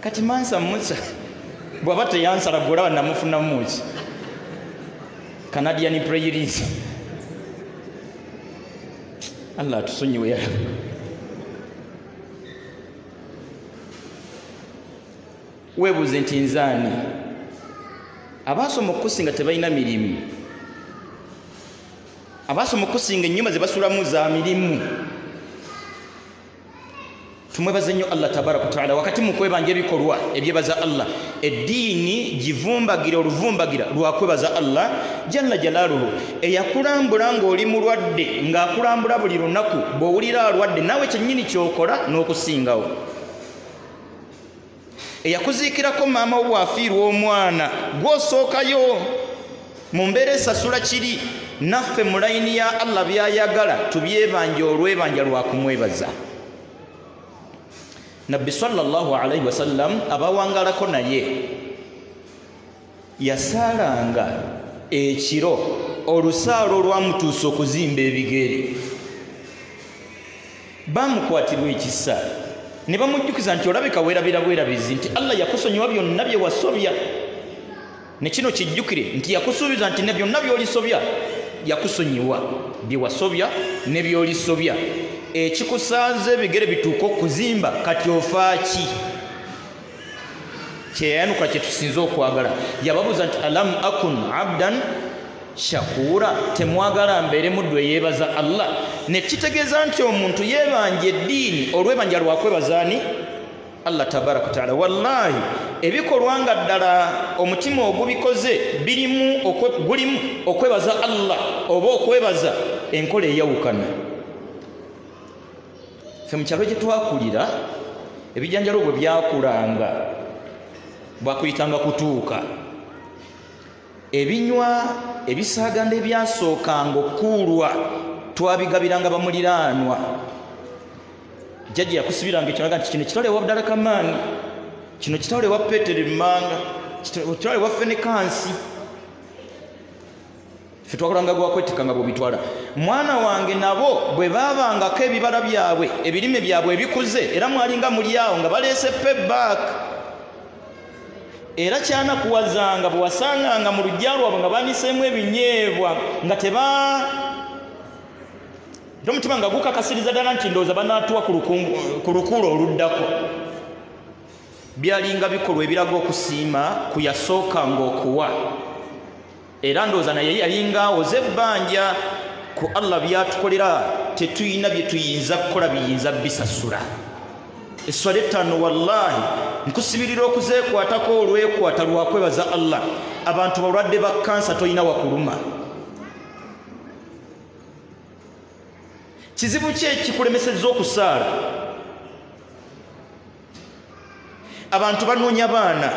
kati mansa mmutsa bwaba teyansala golawa namufuna muki Canadian prairies Allah tusonyiwe ya webuze nti nzaani abasoma okusinga tebalina mirimu abasoma okusinga ennyumba ze basulamu za mirimu tumwebaze nnyo Allah tabaraka taala wakati mu kwebanja ebikolwa ebyebaza Allah eddiini givumbagira oluvumbagira lwakwebaza Allah jalla jalaaluhu eyakulambula ng'oli mulwadde ng'akulambula buli lunaku bw'owulira alwadde naawe kyennyini kyokola n'okusingawo eyakuziikirako maama wo bw'afiirwa omwana gw'osookayo mu mbeera esasula kiri naffe mu layini ya Allah byayagala tubyebanja olwebanja lwakumwebaza. Nabbi sallallahu alayhi wasallam abawangalako naye yasaalanga ekiro olusaalo olwamutuusa okuzimba ebigere bamukwatirwa ekisa ne bamujjukiza nti olabika weerabira bwerabizi nti Allah yakusonyiwa byonna bye wasobya ne kino kijjukire nti yakusuubiza nti ne byonna by'olisobya yakusonyiwa bye wasobya ne by'olisobya ekikusaaza ebigere bituuka okuzimba kati ofaaki kyeyayanuka kye tusinze okwagala yababuuza nti alam akun abdan shakura temwagala mbeere muddu eyeebaza Allah ne kitegeeza nti omuntu yeebanja eddiini olwebanja lwakwebaza ani Allah tabaraka taala wallahi ebikolwa nga ddala omutima ogubikoze gulimu okwebaza Allah oba okwebaza enkola eyawukana ffe mu kyalo gye twakulira ebijanjalo bwe byakulanga bwakuyitanga kutuuka ebinywa ebisaaganda ebyasookanga okuulwa twabigabiranga bamuliraanwa jjajja yakusibiranga ekyonaga nti kino kitwale wa Abdalakamaani kino kitwale wa Petere Mmanga kitwale wa Fenekansi ffe twakolanga gwakwetikanga bwebitwala mwana wange nabo bwe baabangako ebibala byabwe ebirime byabwe ebikuze era mwalinga muli awo nga baleese payback era kyanakuwazanga bwe wasanganga mu lujja lwabwe nga baniseemu ebinyeebwa nga omutima nga gukakasiriza ddala nti ndowooza banaatuwa ku lukuulo oluddako byalinga bikolwa ebiraga okusiima ku yasookanga okuwa era ndowooza naye yalinga awoze ebbanja ku Allah byatukolera tetuyina bye tuyinza kukola biyinza bisasula esswala ettaano wallahi nkusibirira okuzeekwatako olwekwata lwakwebaza Allah abantu balwadde ba kansa toyina wakuluma kizibu ki ekikulemesezza okusaala abantu banoonya baana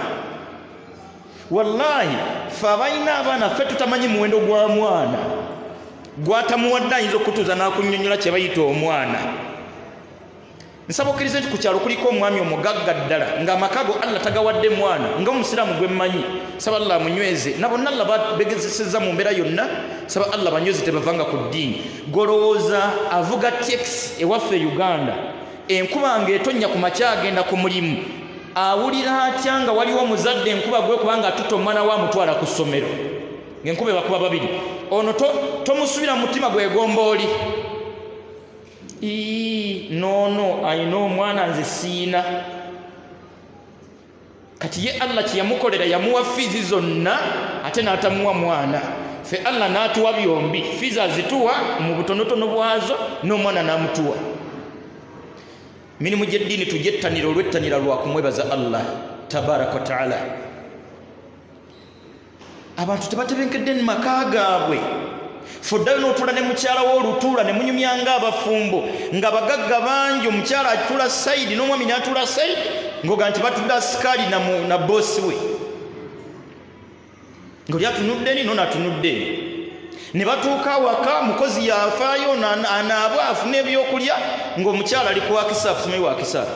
wallahi ffe abalina abaana ffe tutamanyi muwendo gwa mwana gwatamuwadde ayinza okutuuza n'akunnyonnyola kye bayita omwana nsaba okkiriza nti ku kyalo kuliko omwami omugagga ddala ng'amaka go Allah tagawadde mwana ng'omusiraamu gwe mmanyi saba Allah amunyweze na bonna Allah babegezesezza mu mbeera yonna saba Allah banyweze tebavanga ku ddiini golowooza avuga taxi ewaffe Uganda enkuba ng'etonnya ku makya agenda ku mulimu awulira atya nga waliwo omuzadde enkuba gwe kubanga atutta omwana wa mutwala ku ssomero ng'enkuba ebakuba babiri ono tomusubira mu mutima gwegombooli nono ayina omwana nze siina kati ye Allah kyeyamukolera yamuwa fiizi zonna ate n'atamuwa mwana ffe Allah n'atuwa byombi fiizi azituwa mu butonotono bwazo n'omwana n'amutuwa mirimu gy'eddiini tugyettanira olwettanira lwa kumwebaza Allah tabaraka wa taala abantu tebatebenkedde mu maka gaabwe foddayo n'otuula ne mukyala w'olutuula ne munyumyanga abafumbo nga bagagga bangi omukyala atuula sayidi n'omwami n'atuula sayidi ng'oga nti batudde asikaali na boosi we ng'oli atunudde ni nono atunudde ne batuuka awaka mukozi yafaayo anaaba afuna ebyokulya ng'omukyala ali kuwakisa afumeyo wakisa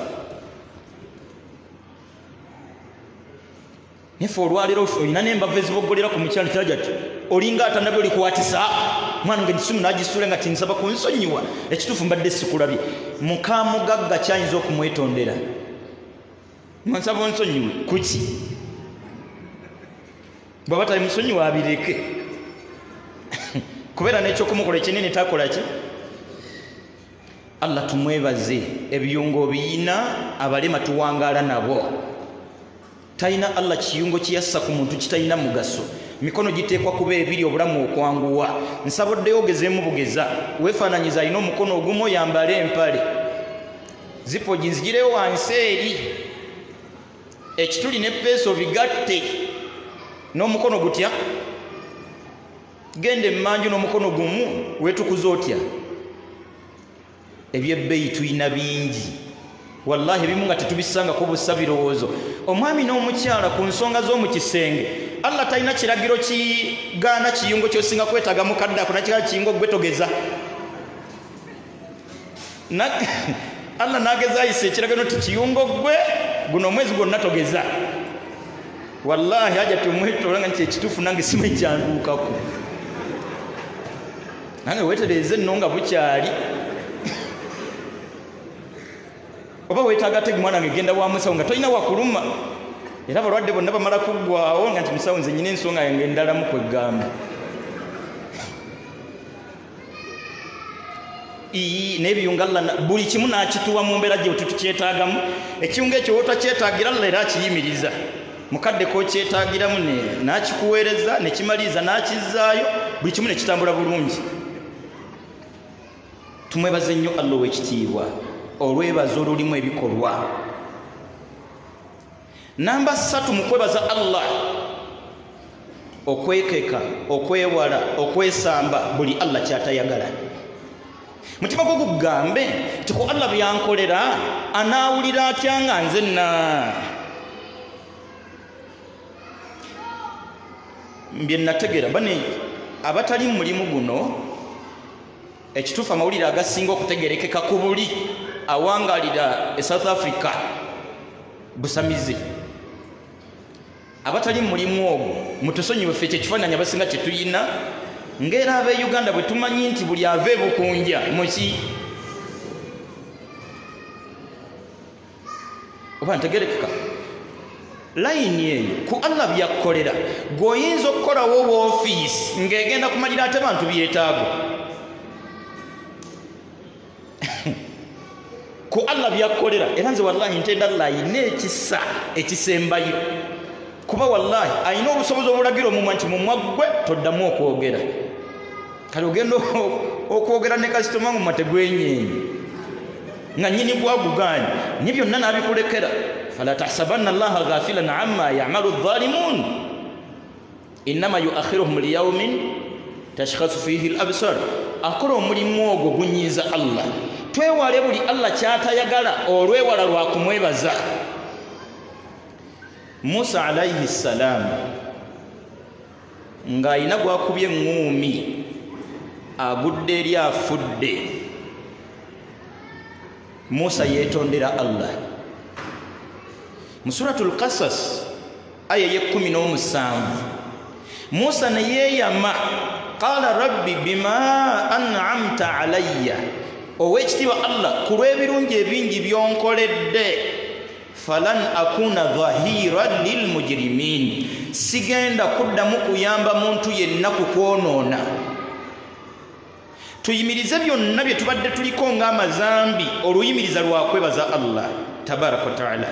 nefe olwaleero olina n'embava eziboggolera ku mukyala kiraja ti olinga atanabyo olikuwatisa mwana nga gisumu n'agisuule nga tinsaba kunsonyiwa ekituufu mbadde sikulabye muka mugagga kyayinza okumwetondera mwansaba onsonyiwe kuki bw'aba tali musonyiwa abireke kubeera n'ekyokumukola ekinene takola ki Allah tumwebaze ebiyungo biyina abalema tuwangaala nabo talina Allah kiyungo kiyassa ku muntu kitalina mugaso mikono giteekwa kuba ebiri obulamu okwanguwa nsaboddeyo ogezeemu bugeza weefaananyiza alina omukono ogumu oyambale empale zipo ginzigireyo wansi eri ekituli n'eppeeso bigatte n'omukono gutya genda emmanju n'omukono gumu weetukuza otya ebyebbeeyi tuyina bingi wallahi ebimu nga tetubisangako bussa birowoozo omwami n'omukyala ku nsonga z'omu kisenge Allah talina kiragiro kigaana kiyungo ky'osinga kwetaaga mukadde ako nakirala kiyungo gwe togeza Allah n'ageza ayisa ekiragiro nti kiyungo gwe guno omwezi gwonna togeza wallahi aja tumwetoola nga nti ekituufu nange simanyi kyanduukako nange weetereeze nno nga bukyali oba weetaaga tegi mwana wange genda wa musawo nga tolina wakuluma era abalwadde bonna bamala kuggwawo nga nti musawo nze nyina ensonga yange endalamu kwegamba n'ebiyunga Allah buli kimu n'akituwa mu mbeera gye tukyetaagamu ekiyunga ekyo wotakyetaagira Allah era akiyimiriza mukadde kokyetaagiramu n'akikuweereza ne kimaliriza n'akizaayo buli kimu ne kitambula bulungi tumwebaze nnyo Allah ow'ekitiibwa olwebaza olulimu ebikolwa namba 3 mu kwebaza Allah okwekeka okwewala okwesamba buli Allah kyatayagala mutima gwo gugambe nti ku Allah byankolera anaawulira atya nga nzenna mbye nategera bane abatali mu mulimu guno ekituufu amawulire agasinga okutegerekeka ku buli awangalira e South Africa busamize abatali mu mulimu ogwo mutusonyiwe ffe kyekifaananyi abasinga kye tuyina ng'era ab'e Uganda bwe tumanyi nti buli ava ebukunja muki oba ntegerekeka layini eyo ku Allah byakkolera gweoyinza okukolawo woofiisi ng'egenda kumalira ate bantu byetaago ku Allah byakkolera era nze wallahi ntenda layini ekisa ekisembayo kuba wallahi ayina obusobozi obulagira omumwa nti mumwa gwe toddamu okwogera kale ogenda okwogera ne kasitoma mumwa tegwenyenye nga nyini bwaguganya ni byonna n'abikulekera fala tahsabanna allaha ghafilan amma ya'malu adh-dhalimun innama yu'akhiruhum liyawmin tashkhasu fihi al-absar akola omulimu ogwo gunyiza Allah twewale buli Allah kyatayagala olwewala lwa kumwebaza Musa alayhi salam nga ina gwakubye ngumi agudde eri afudde Musa yetondera Allah mu suratul Qasas aya ye 17 Musa ne yeyama qala rabbi bima an'amta alayya owekitiibwa Allah kulw'ebirungi ebingi byonkoledde falan akuna dhahiran lilmujrimin sigenda kuddamu kuyamba muntu yenna kukwonoona tuyimirize byonna bye tubadde tuliko ng'amazambi oluyimiriza lwakwebaza Allah tabaraka wa taala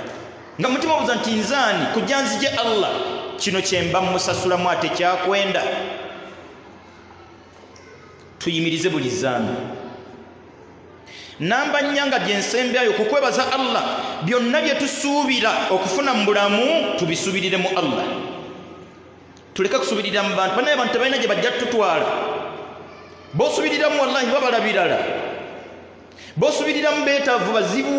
nga mutima obuza nti nzaani kujja nzije Allah kino kyemba musasulamu ate kyakwenda tuyimirize buli zambi namba nyanga gyensembyayo kukwebaza Allah byonna bye tusuubira okufuna mu bulamu tubisuubirire mu Allah tuleke kusuubirira mu bantu banaye bantu balina gye bajja tutwala b'osuubiriramu wallahi babala birala b'osuubiriramu beetaavu bazibu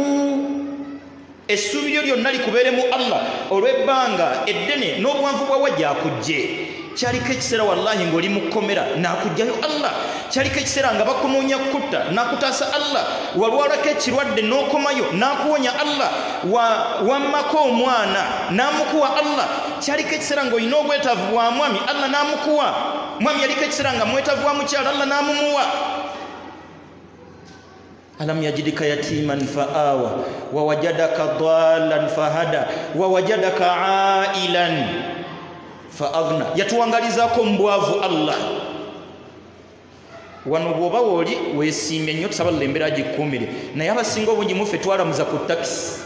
essuubi lyo lyonna likubeere mu Allah olw'ebbanga eddene n'obuwanvu bwa wajja akujje kyaliko ekiseera wallahi ng'oli mu kkomera n'akugjayo Allah kyaliko ekiseera nga bakunoonya kutta n'akutaasa Allah walwalako ekirwadde n'okomayo n'akuwonya Allah wammako omwana n'amukuwa Allah kyaliko ekiseera ng'olina obwetaavu bwa mwami Allah n'amukuwa mwami yaliko ekiseera nga mwetaavu wa mukyala Allah n'amumuwa alam yajidika yatiman fa'awa wa wajadaka dhallan fahada wa wajadaka ailan fa'aghna yatuwangalizako mbwavu Allah wano bwoba woli weesimbye nnyo tusaba lembera agikuumire naye abasinga obungi muffe twalamuza ku takisi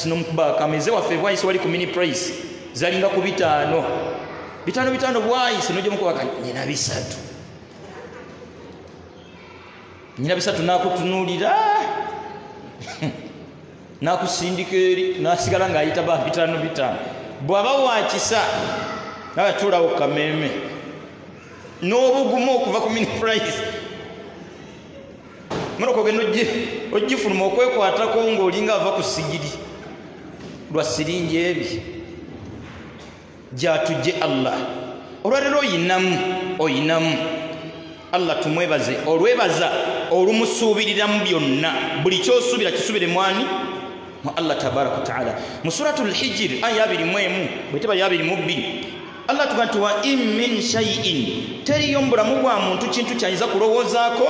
n'omukuba kameze waffe bwayise wali ku mini price zalinga ku bitaano bwayise n'ojja mukuba nyina bisatu n'akutunuulira n'akusindika eri n'asigala ng'ayita ba bitaano bw'aba wakisa n'abatuulawo kameeme n'obugumu okuva ku mini price mara okugenda ogifuluma okwekwatako ng'olinga ava ku sigiri lwa siringi ebi gyatujje Allah olwaleero oyinamu Allah tumwebaze olwebaza olumusuubiriramu byonna buli kyosuubira kisuubire mwani mu Allah tabaraka taala mu suratul hijr aya 21 bwe teba ya 22 Allah tugantu wa in min shay'in teriyo mbulamu bwa muntu kintu kyanyiza kulowoozaako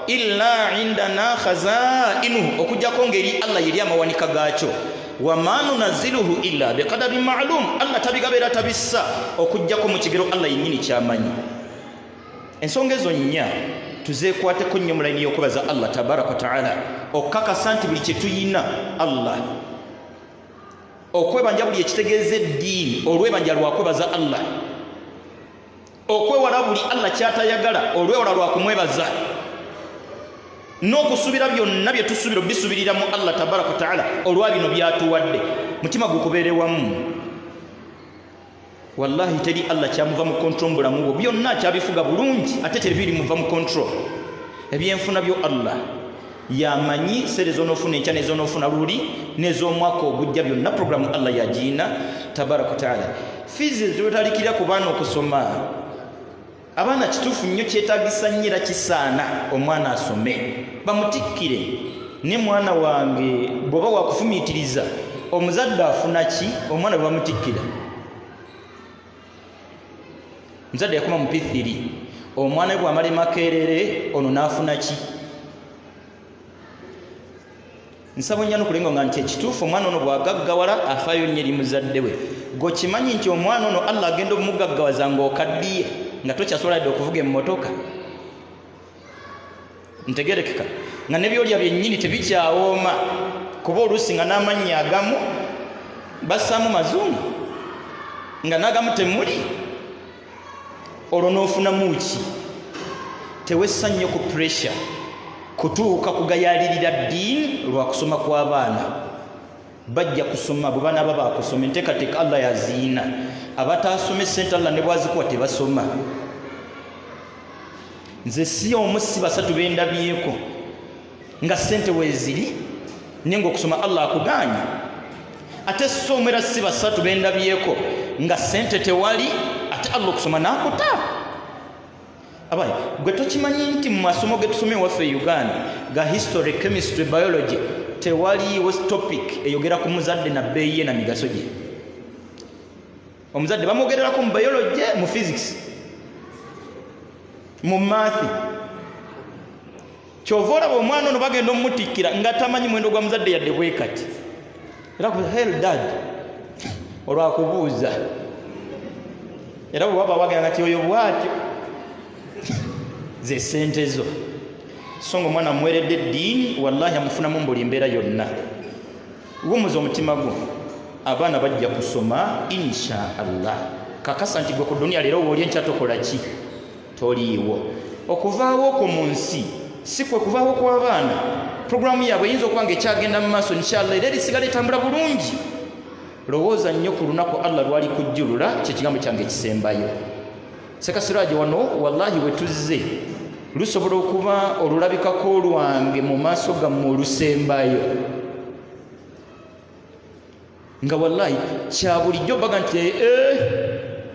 illa indana khazainuhu okujjako ngeri Allah yeri amawanika gaakyo wama nunazziluhu illa biqadarin ma'lum Allah tabigabera tabissa okujjako mu kigero Allah yennyini kyamanyi ensonga ezo nnya tuzeekwateko nnyo mu layini y'okubaza Allah tabaraka wa ta'ala okukakasa nti buli kye tuyina Allah okwebanja buli ekitegeeza eddiini olwebanja lwakwebaza Allah okwewala buli Allah kyatayagala olwewala lwakumwebaza n'okusubira byonna bye tusubira bisubirira mu Allah tabaraka wa ta'ala olwa bino byatuwadde mutima gukubeere wamu wallahi teri Allah kyamuva mu control mbulamu bwo byonna kyabifuga bulungi ate tebiri muva mu control ebyenfuna byo Allah yamanyi sere zonofuna enkya nezonofuna luli nez'omwaka ogujja byonna programu Allah yagiina tabaraka wa ta'ala fizi zitutalikira ku baana okusoma abaana kituufu nnyo kyetaagisa nnyira kisaana omwana asome bamutikkire ne mwana wange bw'oba wakufumiitiriza omuzadde afuna ki omwana bwe bamutikkira muzadde yakoma mu P3 omwana we bw'amala Makerere ono n'afuna ki nsaba nnyo n'okulinga nga nti ekituufu omwana ono bw'agaggawala afaayo nnyo eri muzadde we gwekimanyi nti omwana ono Allah agenda omugaggawaza ng'okaddiye nga tokyasobola dde okuvuga emmotoka ntegerekeka nga nebyolya byennyini tebikyawooma kuba oluusi nga n'amannya agamu bassaamu mazungu nga n'agamu temuli olwo n'ofunamu ki tewessa nnyo ku pressure kutuuka kugayalirira ddiini lwa kusoma kw'abaana bajja kusoma bwe banaaba bakusoma enteekateeka Allah yaziina abataasome ssente Allah ne bwazikuwa tebasoma nze si omu si basatu bendabyeko nga ssente weeziri naye ng'okusoma Allah akugaanya ate si omu era si basatu bendabyeko nga ssente tewali ate Allah okusoma n'akuta abaye gwe tokimanyi nti mu masomo ge tusoma ewaffe e Uganda ga history chemistry biology tewaliiwo topic eyogera ku muzadde na bbeeyi ye na migaso gye omuzadde bamwogererako mu biology mu physics mu math kyova olaba omwana ono bagenda omutikkira nga tamanyi mwendo gwa muzadde yadde bwe kati era ku hell dad olwakubuuza era bwe waba wagenda nti oyo bwatyo ze ssente zo so nga omwana amuweredde eddiini wallahi amufunamu mbuli mbeera yonna wumuza omutima gwo abaana bajja kusoma insha Allah kakasa nti gwe ku duniya leero wooli enkya tokola ki toliiwo okuvaawo okwo mu nsi si kwe kuvaawo kw'abaana puroguramu yaabwe eyinza okuba nga ekyagenda mu maaso inshallah era erisigala etambula bulungi lowooza nnyo ku lunaku Allah lwali kujjulula kyekigambo kyange ekisembayo sekasiraaje wano wallahi we tuzze lusobola okuba olulabikako olwange mu maaso gammwe olusembayo nga wallahi kya bulijjo baga nti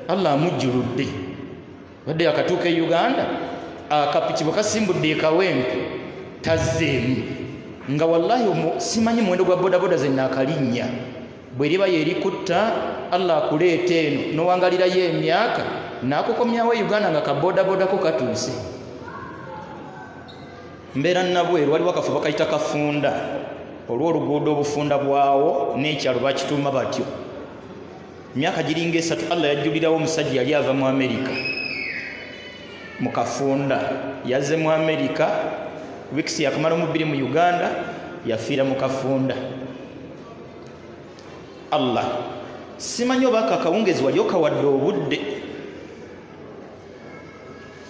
Allah amujjuludde badde yakatuuka e Uganda akapiki bwe kasimbudde ekawempe tazzeemu nga wallahi simanyi muwendo gwa bodaboda zenna akalinnya bwe liba yerikutta Allah akuleeta eno n'owangalirayo emyaka n'akukomyawo e Uganda nga kabodabodako katuuse mbeera nabweru waliwo akafo bakayita Kafunda olw'oluguudo obufunda bwawo n'ekyalo bakituuma batyo emyaka giringa 3 Allah yajjulirawo omusajja yali ava mu Amerika mu Kafunda yazze mu Amerika weeks yakamala mu 2 mu Uganda yafiira mu Kafunda Allah simanyi oba akawungezi wali okawadde obudde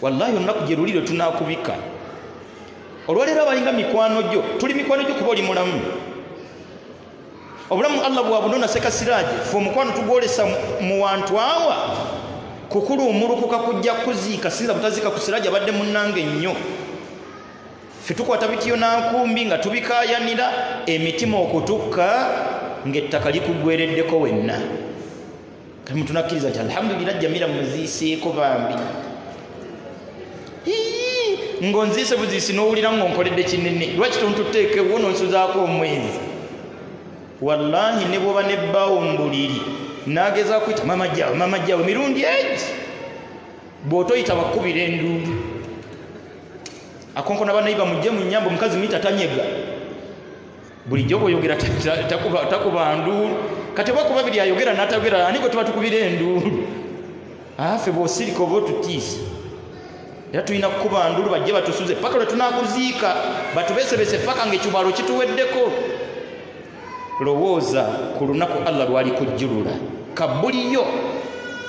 wallahi olunaku gye luliro tunaakubika olwaleero abalinga mikwano gyo tuli mikwano gyo kuba oli mulamu obulamu Allah bwabunona sekasiraaje fe omukwano tugwolesa mu wantu awa kukuluumulukuka kujja kuziika sinza butaziika ku siraaje abadde munnange nnyo fe tukwata bitiyo nankumbi nga tubikaayanira emitima okutukka ng'ettaka likugwereddeko wenna kati tunakkiriza nti alhamdulillah Jamila muziiseeko bambi ngonziise buziisi n'owulira ng'onkoledde kinene lwaki tontuteekewo nonsuzaako omwezi wallahi ne bwoba nebbaawo mbuliri n'agezaako kuyita mama jjawe mirundi egi bw'otoyita bakubira enduulu akonkona banayiba mujje mu nnyamba omukazi muyita tanyega bulijjo bw'oyogera takuba nduulu kati oba kuba biri ayogera n'atayogera ani gwe tuba tukubira enduulu ffe bw'osirika oba otutiisa era tulina kukuba nduulu bajje batusuze paka lwe tunaakuziika batubesebese paka ng'ekibaalo kituweddeko lowooza ku lunaku allah lwalikujjulula kabuliyo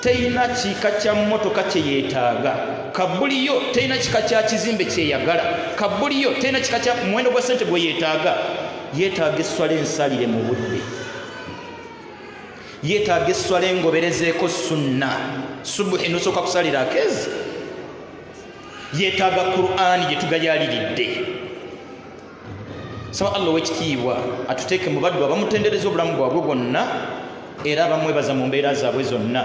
teyina kiika kya mmotoka kye yeetaaga kabuliyo teyina kika kya kizimbe kyeyagala kabuliyo teyina kika kya muwendo gwa ssente gwe yeetaaga esswala ensalire mu budde yeetaaga esswala engoberezeeko sunna subuhi nosooka kusalira akeezi yeetaaga qur'ani gye tugayaliridde saba allah ow'ekitiibwa atuteeke mu baddu abamutendereza obulamu bwabwe bwonna era abamwebaza mu mbeera zaabwe zonna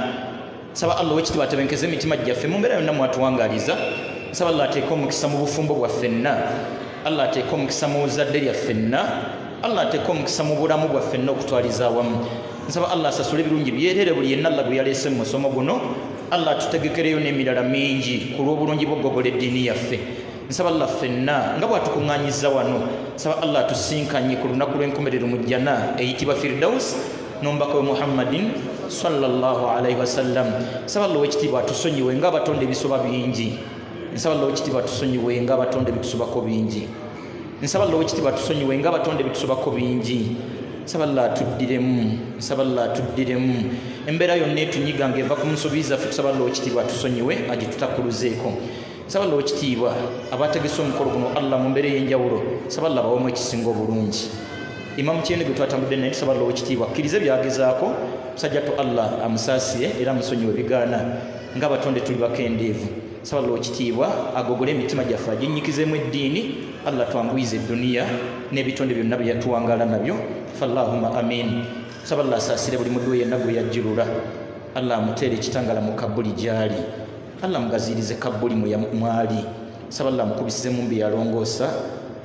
saba allah ow'ekitiibwa atebenkeze emitima gyaffe mu mbeera yonna mwatuwangaaliza saba allah ateeke omukisa mu bufumbo bwaffenna allah ateeke omukisa mu zadde lyaffenna allah ateeke omukisa mu bulamu bwaffenna okutwaliza awamu nsaba allah asasule ebirungi byereere buli yenna allah gwe yaleese mu musomo guno allah atutegekereyo n'emirala mingi ku lw'obulungi bw'ogogola eddiini yaffe nsaba allah ffenna nga bwatukuŋŋaanyiza wano nsaba allah atusinkanye ku lunaku lw'enkomerero mu jjana eyitibwa firdaus n'omubaka we muhammadin sallallahu alaihi wasallam nsaba allah ow'ekitiibwa atusonyiwe ng'abatonda ebisoba bingi nsaba allah ow'ekitiibwa atusonyiwe ng'abatonda ebitusobako bingi nsaba allah ow'ekitiibwa atusonyiwe ng'abatonda ebitusobako bingi nsaba allah atuddiremu embeera yonna etunyiga ng'eva ku nsobi zaffe tusaba allah ow'ekitiibwa atusonyiwe agitutakuluzeeko nsaba allah ow'ekitiibwa abategese omukolo guno allah mu mbeera ey'enjawulo nsaba allah bawemu ekisinga obulungi imamu kyene gwe twatambudde naye tusaba allah ow'ekitiibwa akkirize byagezaako musajjatu allah amusaasiye era amusonyiwe bigaana ng'abatonde tuli bakendeevu nsaba allah ow'ekitiibwa agogole emitima gyaffe aginnyikizeemu eddiini allah twanguyize edduniya n'ebitonde byonna bye yatuwangaala nabyo fallahuma amin nsaba allah asaasire buli muddu we yenna gwe yajjulula allah amuteere ekitangala mu kabbuli gy'ali allah mugazirize kabbuli mwali nsaba allah amukubisize mu mbi yalongoosa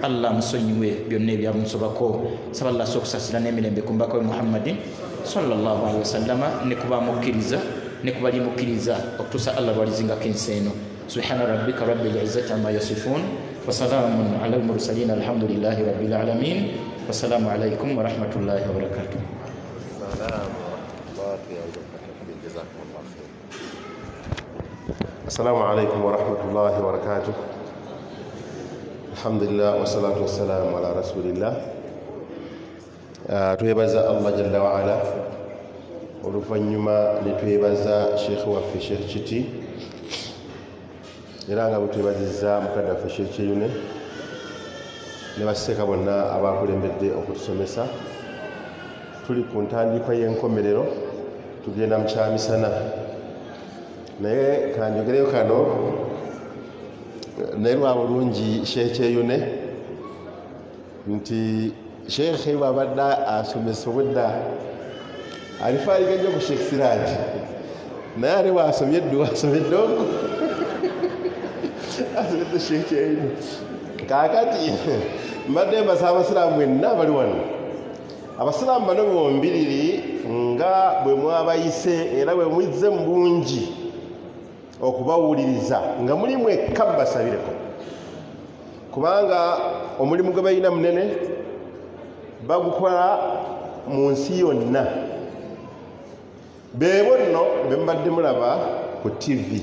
allah amusonyiwe byonna ebyamusobako nsaba allah asobola okusaasira n'emirembe ku mbaka we muhammadin sallallahu alaihi wasallama ne kuba amukkiriza ne kuba limukkiriza okutuusa allah lwalizingako ensi eno subhana rabbika rabbil izzati amma yasifun wasalamun ala almursalin alhamdulillahi rabbil alamin wassalamu alaikum warahmatullahi wabarakatuh. السلام عليكم ورحمة الله وبركاته. الحمد لله والصلاة والسلام على رسول الله. twebaza Allah jalla wa ala oluvannyuma ne twebaza sheekh waffe sheekh kiti era nga bwetwebazizza mukadde waffe sheekh kyeyune ne basseeka bonna abakulembedde okutusomesa. Tuli ku ntandikwa y'enkomerero tugenda mu kyamisana naye kanjogereyo kano naye lwa bulungi sheekh kyeyune nti sheekhe bw'abadde asomesa obudda alifaaliga nnyo ku sheekh siraaji naye ate bw'asomye eddu asomedde okwo asomedde sheekh kyeyune kaakati mbadde mbasa abasiraamu mwenna abali wano abasiraamu bano bombiriri nga bwe mwabayise era bwe mwizze mu bungi okubawuliriza nga muli mwekka mbasabireko kubanga omulimu gwe balina munene bagukola mu nsi yonna. Beebo nno be mbadde mulaba ku TV.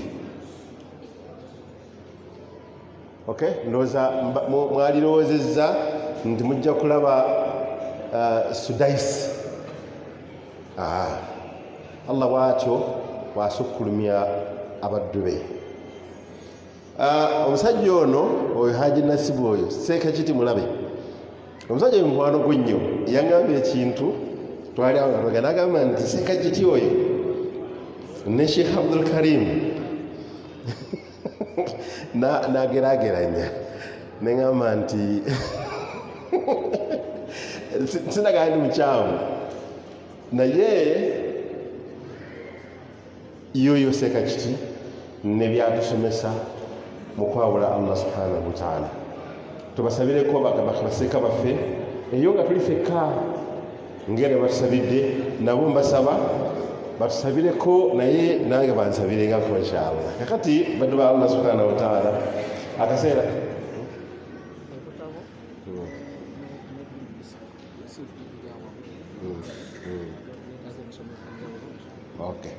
Ndowooza mwalirowoozezza nti mujja kulaba Sudais. Allah bw'atyo bw'asukkulumya abaddu be. Omusajja ono oyo Haji Nasibu oyo Seeka Kiti mulabe. Omusajja oyo mukwano gwe nnyo yangambye ekintu twali awo nga twagenda agamba nti Seeka Kiti oyo ne Sheikh Abdul Karim nageraageranya neŋŋamba nti sinagala ndi mukyamu naye yoyo Seeka Kiti ne byatusomesa mu kwawula Allah subhanahu wa ta'ala. Tubasabireko baseeka baffe eyo nga tuli fekka ngere batusabidde nabo mbasaba batusabireko naye nange bansabirengako inshallah. Kakati baddu ba Allah subhanahu wa ta'ala akaseera Okay.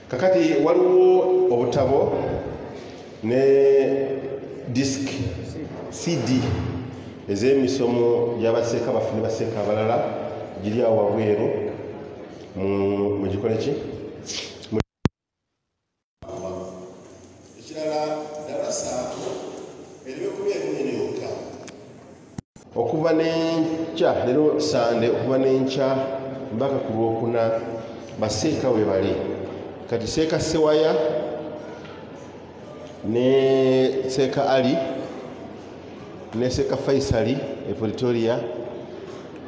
Kakati waliwo obutabo ne disk CD ez'emisomo gy'abaseeka baffe ne baseeka abalala giri awo wabweru mu gikole ki ekirala darasa eribekuba ebinyene yokka okuva n'enkya leero sande okuva n'enkya mpaka ku lwokuna baseeka we bali kati seeka Sewaya ne seeka Ali ne seeka Faisali e Pretoria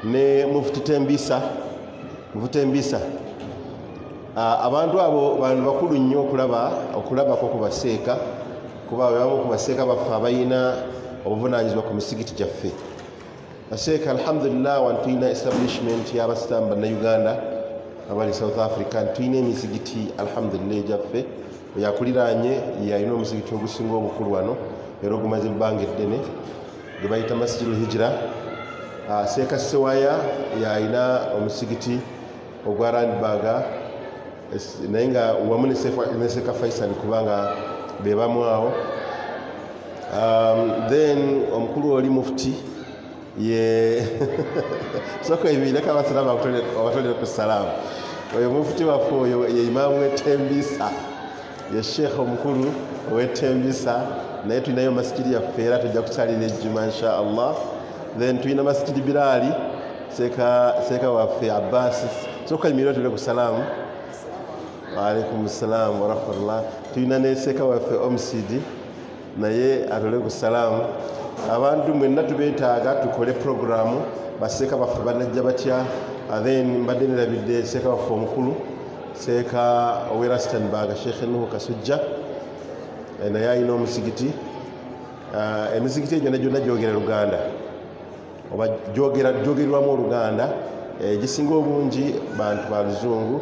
ne Mufti Tembisa abantu abo bantu bakulu nnyo okulabako ku baseeka kuba abamu ku baseeka baffe abayina obuvunaanyizibwa ku misigiti gyaffe baseeka alhamdulillah wantu tulina establishment y'abasitaamu bannayuganda abali South Africa tulina emisigiti alhamdulillah egyaffe yakuliraanye yalina omusigiti ogusinga obukulu wano era ogumaze ebbanga eddene gwe bayita Masjidul Hijra. Seeka Sewaya yalina omusigiti ogwa Randburg naye nga wamu ne Seeka Faisal kubanga be bamu awo. Then omukulu oli mufti ye soko ebireka abasalamu abatolere ku salaamu oyo mufti waffe oyo ye imaamu w'Etembisa ye sheekh omukulu ow'Etembisa naye tulinayo masikiri yaffe era tujja kukyalira ejjuma insha Allah. Then tulina masikiri Biraali seeka waffe Abbas soko emiriro tule ku salaamu waalaikum salaam wa rahmatullah. Tulina ne seeka waffe Omsidi naye atole ku salaamu. Abantu mwenna tubeetaaga tukole programu baseeka baffe banajja batya. Then mbadde nerabidde seeka waffe omukulu seeka ow'e Rustenburg Sheikh Nuhu Kasujja naye alina omusigiti. Emizigiti egyo gyonna gyogera Luganda oba gyogerwamu Oluganda gisinga obungi bantu ba Luzungu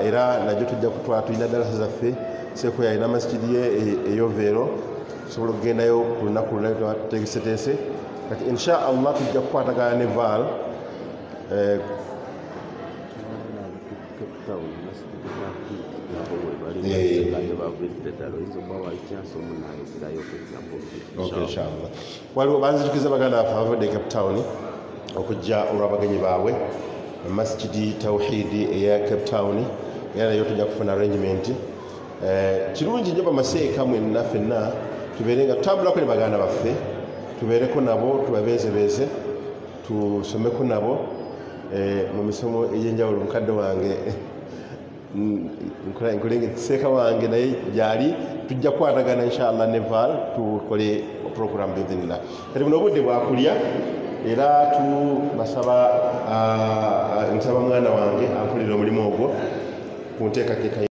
era najjo tujja kutwala tulina darasa zaffe seeko yalina masikidi ye eyoveero tusobola okugendayo ku lunaku lulala tutegeseteese kati insha Allah tujja kukwatagana ne Val waliwo banzitukiza baganda baffe abavudde Cape Town okujja olw'abagenyi baabwe masjidi Tawhidi eya Cape Town era nayo tujja kufuna arrangement. Kirungi nnyo bamaseeka mwenna ffenna tubeere nga tutambulako ne baganda baffe tubeereko nabo tubabeezebeeze tusomeko nabo mu misomo egy'enjawulo. Mukadde wange nkulenge seeka wange naye gyali tujja kukwatagana inshallah ne Val tukole program biidhinillah. Kati buno obudde bwakulya era nsaba mwana wange akolera omulimu ogwo ku nteekateeka